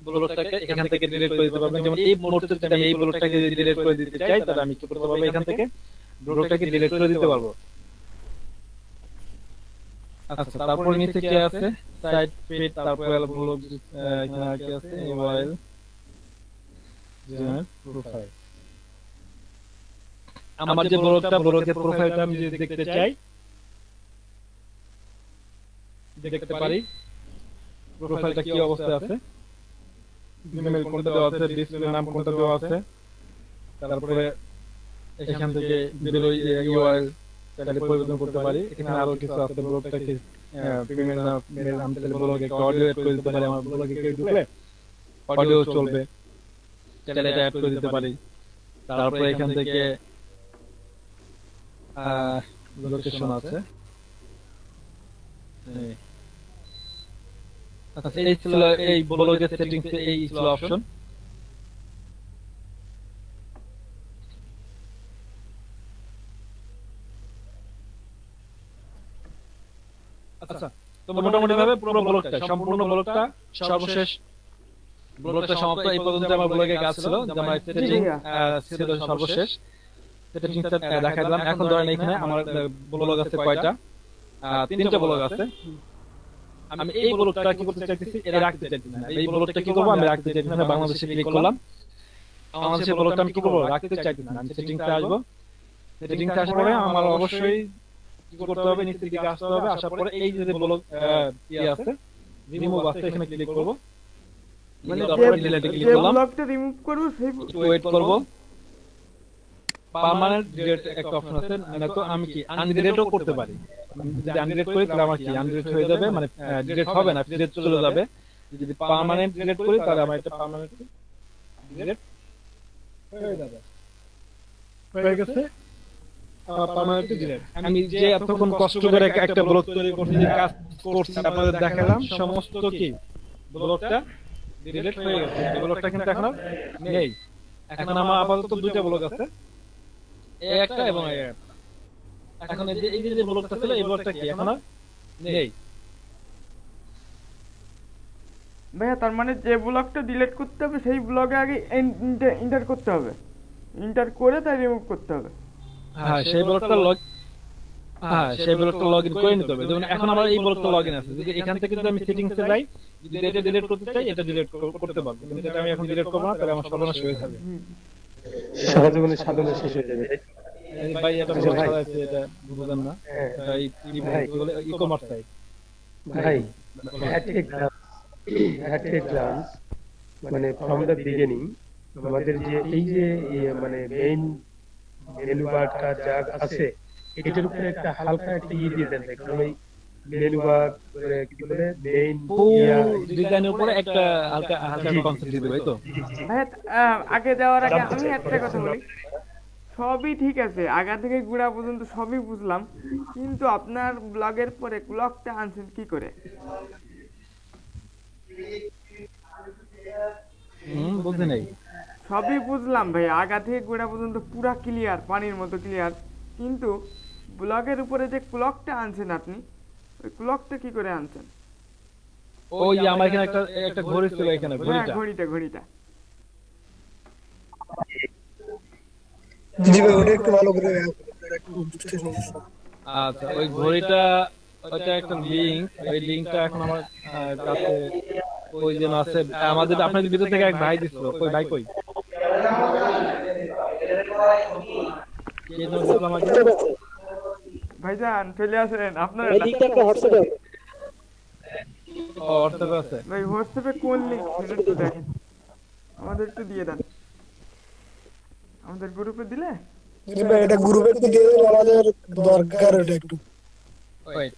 ব্লগটাকে এখান থেকে ডিলিট করে দিতে পারবেন। যেমন এই মুহূর্তে যদি আমি এই ব্লগটাকে ডিলিট করে দিতে চাই তাহলে আমি কি করতে পারবো, এখান থেকে ব্লগটাকে ডিলিট করে দিতে পারবো। আচ্ছা, তারপর নিচে কি আছে, সাইট ফিড, তারপর ব্লগ, এখানে কি আছে, ইউআরএল জেনারেট প্রোফাইল। আমার যে ব্লগের প্রোফাইলটা আমি যদি দেখতে চাই দেখতে পারি, প্রোফাইলটা কি অবস্থায় আছে, ইমেল কোনটা দেওয়া আছে, ডিসপ্লে নাম কোনটা দেওয়া আছে, তারপরে এখান থেকে বের ওই ইউআরএল তাহলে পরিবর্তন করতে পারি। এখানে আরো কিছু আছে, ব্লগটাকে প্রিমিয়াম নাম তাহলে ব্লগে অডিও এড করে দিতে পারি, আমার ব্লগে কেউ ঢুকলে অডিও চলবে তাহলে এটা অ্যাড করে দিতে পারি। তারপরে এখান থেকে লোকেশন আছে, আচ্ছা এই ছিল এই ব্লগের সেটিংস, এই ছিল অপশন। আচ্ছা, তো মোটামুটি ভাবে পুরো ব্লগটা, সম্পূর্ণ ব্লগটা সর্বশেষ ব্লগটা সমাপ্ত। এই পর্যন্ত আমার ব্লগে কাজ ছিল, যে আমার সেটিং ছিল সর্বশেষ, সেটিংসটা দেখা দিলাম। এখন ধরেন এখানে আমার ব্লগ আছে কয়টা, 3টা ব্লগ আছে। আমি এই ব্লগটা কি করতে চাইতেছি, এটা রাখতে চাইতেছি না। এই ব্লগটা কি করব, আমি রাখতে চাইতেছি না, বাংলাদেশে ক্লিক করলাম। বাংলাদেশের ব্লগটা আমি কি করব, রাখতে চাইতেছি না। আমি সেটিংসে আসবো, সেটিংসে আসার পরে আমার অবশ্যই কি করতে হবে, নিচের দিকে আসতে হবে। আসার পরে এই যে ব্লগ কি আছে, রিমুভ আছে, এখানে ক্লিক করব। মানে তারপরে ডিলিট ক্লিক যে করলাম, ব্লগটা রিমুভ করব সেই ওয়েট করব। পার্মানেন্ট ডিলিট একটা অপশন আছে, না তো আমি কি আনডিলিটও করতে পারি। যদি আনডিলিট করি তাহলে আমার কি আনডিলিট হয়ে যাবে, মানে ডিলিট হবে না, ডিলিট চলে যাবে। যদি পার্মানেন্ট ডিলিট করি তাহলে আমার এটা পার্মানেন্ট ডিলিট হয়ে যাবে। হয়ে গেছে পার্মানেন্ট ডিলিট। আমি যে এতক্ষণ কষ্ট করে একটা ব্লগ তৈরি করতে যে কাজ করছি আপনাদের দেখালাম, সমস্ত কি ব্লগটা ডিলিট হয়ে গেছে। এই ব্লগটা কিন্তু এখন আর নেই। এখন আমার আপাতত 2টা ব্লগ আছে, এই একটা এবং এই একটা। এখন এই যে ব্লগটা ছিল, এই ব্লগটা কি এখন আর নেই। ভাইয়া তার মানে যে ব্লগটা ডিলিট করতে হবে সেই ব্লগে আগে এন্টার করতে হবে, এন্টার করে তাই রিমুভ করতে হবে। হ্যাঁ, সেই ব্লগটা লগইন করে নিতে হবে। যেমন এখন আমার এই ব্লগটা লগইন আছে, যদি এখান থেকে যদি আমি সেটিংসে যাই, যদি এটা ডিলিট করতে চাই এটা ডিলিট করতে পারবো, কিন্তু এটা আমি এখন ডিলিট করব না, তাহলে আমার সর্বনাশ হয়ে যাবে। সারা জীবনের সাধনা শেষ হয়ে যাবে। ভাই এটা আচ্ছা ভাই। আছে, এটা বুঝলেন না, এটা এই ই-কমার্স সাইট ভাই, at a glance, মানে from the beginning, আমাদের যে এই যে মানে মেইন মেনু বারটা যা আছে এটার উপরে একটা হালকা একটা দিয়ে দেন ভাই, কারণ ওই মেনু বার কি বলে মেইন ফুল ডিজাইনের উপরে একটা হালকা হালকা জি, কনসেপ্ট দিয়ে দেবে, এই তো? ভাইয়া আগে যাওয়ার আগে জানতে আমি চাই একটা কথা বলি, সবই ঠিক আছে, আগা থেকে গুড়া পর্যন্ত সবই বুঝলাম, কিন্তু আপনার ব্লগের পরে ক্লকটা আনছেন কি করে? বুঝি নাই। সবই বুঝলাম ভাই, আগা থেকে গোড়া পর্যন্ত পুরা ক্লিয়ার, পানির মতো ক্লিয়ার, কিন্তু ব্লগের উপরে যে ক্লকটা আনছেন আপনি, ওই ক্লকটা কি করে আনছেন? ওই যে আমার এখানে একটা একটা ঘড়ি ছিল, এখানে হ্যাঁ, ঘড়িটা। ঘড়িটা। জি ভাই, ওটা একটু ভালো করে একটু বুঝতে সমস্যা। আচ্ছা, ওই ঘড়িটা, ওইটা একটা লিংক, ওই লিংকটা এখন আমার কাছে ওই যেন আছে। আমাদের আপনাদের ভিতর থেকে এক ভাই দিছিল, কই ভাই কই? কে যেন দিছিল আমাকে? ভাইজান চলে আসেন আপনার। ভাই লিংকটা একটা হোয়াটসঅ্যাপে ও, হোয়াটসঅ্যাপে আছে। ভাই হোয়াটসঅ্যাপে কোন লিঙ্ক সেটা একটু দেখেন, আমাদের একটু দিয়ে দেন, আমাদের গ্রুপে দিলে। জি ভাই, এটা গ্রুপে একটু দিয়ে দেন, আমাদের দরকার ওটা একটু। ওয়েট,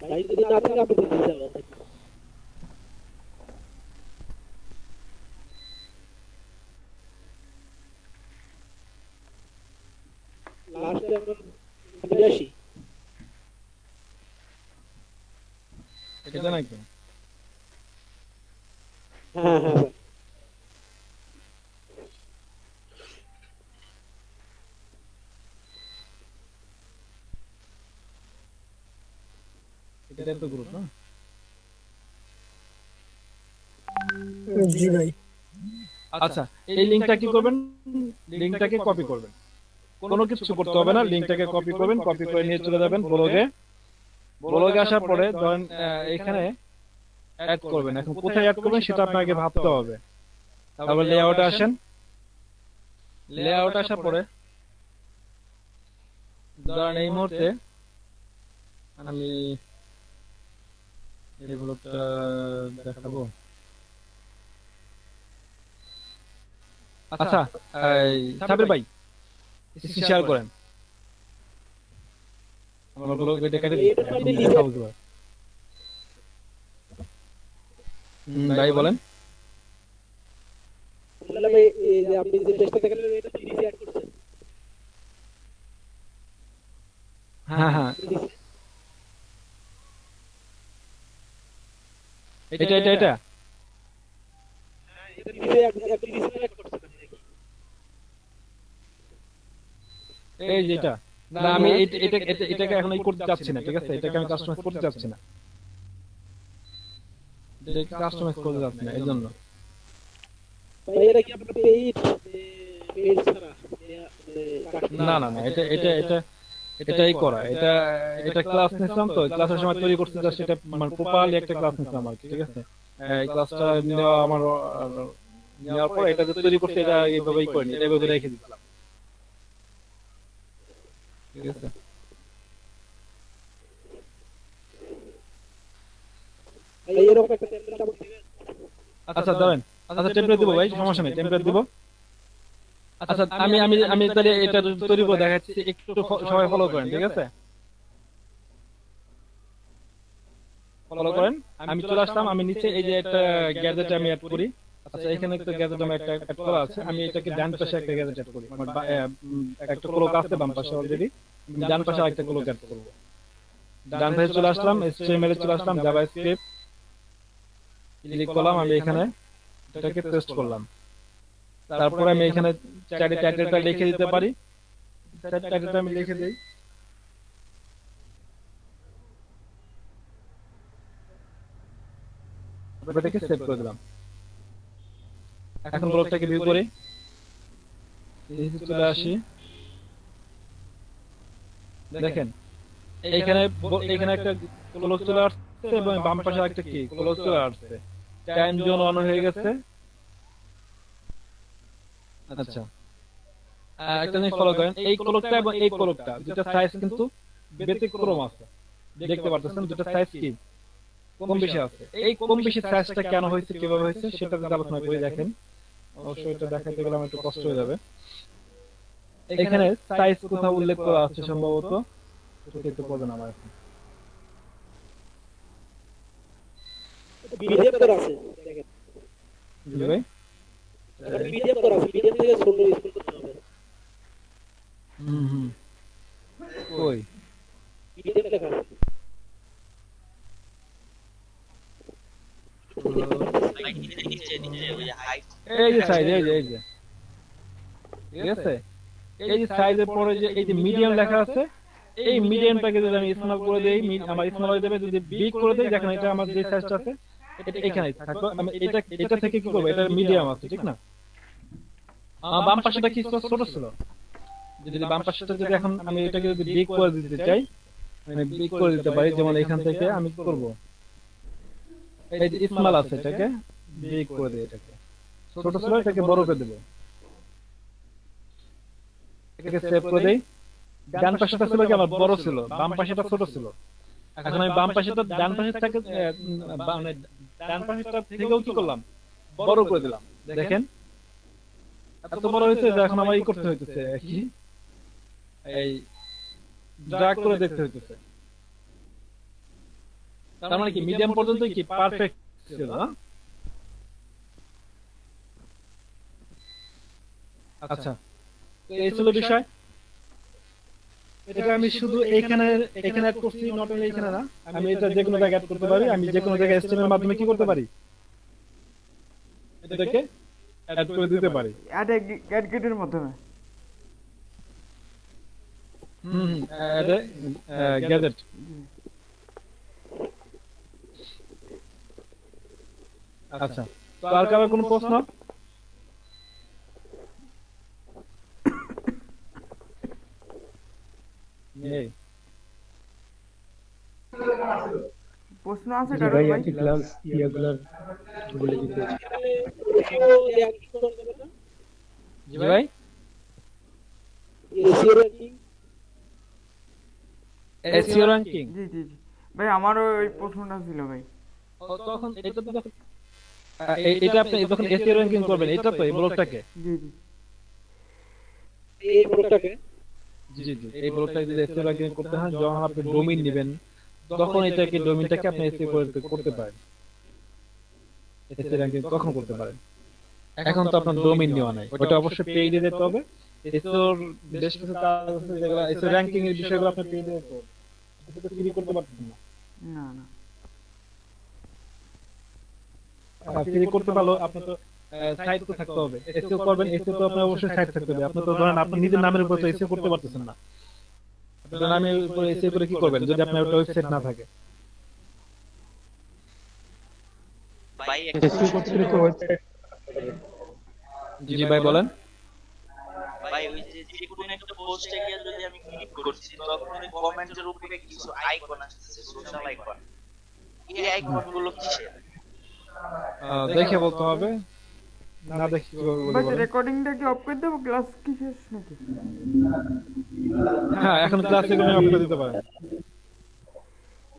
ভাই যদি না থাকে আপনি দিয়ে দেন। লাস্টে আমরা 82। এটা নাকি? হ্যাঁ হ্যাঁ ভাই। এটা তো গ্রুপ না? জি ভাই। আচ্ছা, এই লিংকটা কি করবেন? লিংকটাকে কপি করবেন, কোনো কিছু করতে হবে না। লিংকটাকে কপি করবেন, কপি করে নিয়ে চলে যাবেন ব্লগে। ব্লগে আসার পরে ধরেন এখানে অ্যাড করবেন। এখন কোথায় অ্যাড করবেন সেটা আপনাকে ভাবতে হবে। তারপর লেআউটে আসেন। লেআউট আসার পরে ধরেন এই মুহূর্তে আমি এই ব্লগটা দেখাবো। আচ্ছা, এই সাবির ভাই শেয়ার করেন আমার ব্লগ, এটা কেটে দেখাবো কিভাবে। ভাই বলেন। বললাম এই যে আপনি যে টেস্টটা দেখালেন এটা পিডিসি অ্যাড করছেন। হ্যাঁ হ্যাঁ, এটা এটা এটা এটা পিডিসি অ্যাড করছেন নাকি? এই যে এটা না, আমি এটাকে এখন এই করতে চাচ্ছি না, ঠিক আছে? এটাকে আমি কাস্টমাইজ করতে চাচ্ছি না, এটাকে কাস্টমাইজ করতে চাচ্ছি না, এই জন্য। ভাই এটা কি আপনার পেইড ছাড়া না না না, এটা এটা এটা এটাই করা। এটা এটা ক্লাস নিছিলাম, তো ক্লাসের সময় তৈরি করতে চাচ্ছি, এটা মানে প্রপারলি একটা ক্লাস নিছিলাম আর কি, ঠিক আছে? এই ক্লাসটা নেওয়া আমার নেওয়ার পর এটা যে তৈরি করতে, এটা এইভাবেই করিনি, এটা এইভাবে রেখে দিলাম, ঠিক আছে? ভাই এরকম একটা টেমপ্লেট আমাকে দিবেন। আচ্ছা ধরেন, আচ্ছা টেমপ্লেট দিব ভাই, সমস্যা নেই, টেমপ্লেট দিব। আচ্ছা, আমি আমি আমি তাহলে এটা তৈরি করে দেখাচ্ছি, একটু সবাই ফলো করেন, ঠিক আছে? ফলো করেন। আমি চলে আসলাম, আমি নিচে এই যে একটা গ্যাজেট আমি অ্যাড করি। আচ্ছা, এখানে একটা গ্যাজেট আমি একটা অ্যাড করা আছে, আমি এটাকে ডান পাশে একটা গ্যাজেট অ্যাড করি। আমার একটা ক্লোক আছে বাম পাশে অলরেডি, আমি ডান পাশে আরেকটা ক্লোক অ্যাড করব। ডান পাশে চলে আসলাম, এইচটিএমএল এ চলে আসলাম, জাভাস্ক্রিপ্ট ক্লিক করলাম, আমি এখানে এটাকে পেস্ট করলাম। তারপরে আমি এখানে টাইটেলটা লিখে দিতে পারি, টাইটেলটা আমি লিখে দেই। এটাকে সেভ করে দিলাম। এখন ব্লগটাকে ভিউ করি, চলে আসি, দেখেন এইখানে এখানে একটা ক্লোজ চলে আসছে এবং বাম পাশে একটা কি ক্লোজ চলে আসছে। টাইম জোন অন হয়ে গেছে, আচ্ছা, একটা জিনিস ফলো করেন, এই কোলকটা এবং এই কোলকটা দুটো সাইজ কিন্তু ব্যতিক্রম আছে, দেখতে পারতেছেন দুটো সাইজ কি কম বেশি আছে। এই কম বেশি সাইজটা কেন হয়েছে, কিভাবে হয়েছে সেটা যদি আলোচনা করে দেখেন, অবশ্যই এটা দেখাতে গেলে আমার একটু কষ্ট হয়ে যাবে। এখানে সাইজ কোথাও উল্লেখ করা আছে সম্ভবত, চোখে একটু পড়বে না আমার এখন। পিডিএফ করা আছে দেখেন, জি ভাই, পিডিএফ করা আছে, পিডিএফ থেকে ছোট স্কুল করতে হবে, হুম, কই পিডিএফ লেখা আছে। এই যে সাইজ, এই যে ঠিক আছে, এই যে সাইজের পরে যে এই যে মিডিয়াম লেখা আছে, এই মিডিয়ামটাকে যদি আমি স্মল করে দেই, আমার স্মল হয়ে যাবে। যদি বিগ করে দেই, দেখেন এটা আমার যে সাইজটা আছে এটা এখানেই থাকবে। আমি এটা থেকে কি করব, এটা মিডিয়াম আছে ঠিক না। আমার বাম পাশেটা কি ছিল, ছোট ছিল। যদি বাম পাশেটা যদি এখন আমি এটাকে যদি বিগ করে দিতে চাই, মানে বিগ করে দিতে পারি, যেমন এখান থেকে আমি কি করব, এই যে স্মল আছে এটাকে বিগ করে দেই, এটাকে ছোট ছিল এটাকে বড় করে দেব, এটাকে সেভ করে দেই। ডান পাশেটা ছিল কি আমার বড় ছিল, বাম পাশেটা ছোট ছিল। এখন আমি বাম পাশেটা ডান পাশের থেকে মানে ডান পাশেরটা থেকেও কি করলাম, বড় করে দিলাম। দেখেন এত বড় হয়েছে যে এখন আমার ই করতে হইতেছে কি, এই ড্র্যাগ করে দেখতে হইতেছে। তার মানে কি মিডিয়াম পর্যন্ত কি পারফেক্ট ছিল না? আচ্ছা, তো এই ছিল বিষয়। এটা আমি শুধু এখানে অ্যাড করছি, নট অনলি এখানে না, আমি এটা যে কোনো জায়গায় অ্যাড করতে পারি। আমি যে কোনো জায়গায় HTML এর মাধ্যমে কি করতে পারি, এটাকে অ্যাড করে দিতে পারি। অ্যাড গেটের মাধ্যমে। গ্যাজেট। আচ্ছা, তো আর কারো কোনো প্রশ্ন? নেই? প্রশ্ন আছে জি কারণ ভাই, ভাই? একটি ক্লাস ইয়াগুলার বলে দিতে। জি ভাই, এসইও র্যাঙ্কিং। জি জি জি ভাই, আমারও ওই প্রশ্নটা ছিল ভাই। তখন এটা তো এটা আপনি যখন এসইও র্যাঙ্কিং করবেন, এটা তো এই ব্লগটাকে, জি জি এই প্রোডাক্টটাকে জি জি, এই ব্লগটাকে যদি এসইও র্যাঙ্কিং করতে হয়, যখন আপনি ডোমেইন নেবেন, তখন এটাকে ডোমেইনটাকে আপনি এসইও করতে পারেন। এসইও র্যাঙ্কিং তখন করতে পারেন। এখন তো আপনার ডোমেইন নেওয়া নাই, ওটা অবশ্যই পেইডে দিতে হবে। এসইওর বেশ কিছু কাজ আছে যেগুলো এসইও র্যাঙ্কিং এর বিষয়গুলো আপনি পেইডে দিতে হবে, এটা তো ফ্রি করতে পারতেন না। না না ফ্রি করতে পারলো আপনার তো সাইট তো থাকতে হবে। এসইও করবেন, এসইও তো আপনার অবশ্যই সাইট থাকতে হবে। আপনি তো ধরেন আপনি নিজের নামের উপর তো এসইও করতে পারতেছেন না, আপনার নামের উপর এসইও করে কি করবেন যদি আপনার একটা ওয়েবসাইট না থাকে? এসইও করতে গেলে তো ওয়েবসাইট। জি জি ভাই বলেন। ভাই ওই যে কোনো একটা পোস্টে গিয়ে যদি আমি ক্লিক করছি, তখন ওই কমেন্টের উপরে কিছু আইকন আসছে, সোশ্যাল আইকন। এই আইকন গুলো কিসের? দেখে বলতে হবে, না দেখে কিভাবে বাট বলবো? রেকর্ডিংটা কি অফ করে দেবো, ক্লাস কি শেষ নাকি? হ্যাঁ, এখন ক্লাসে কোনো অফ করে দিতে পারেন।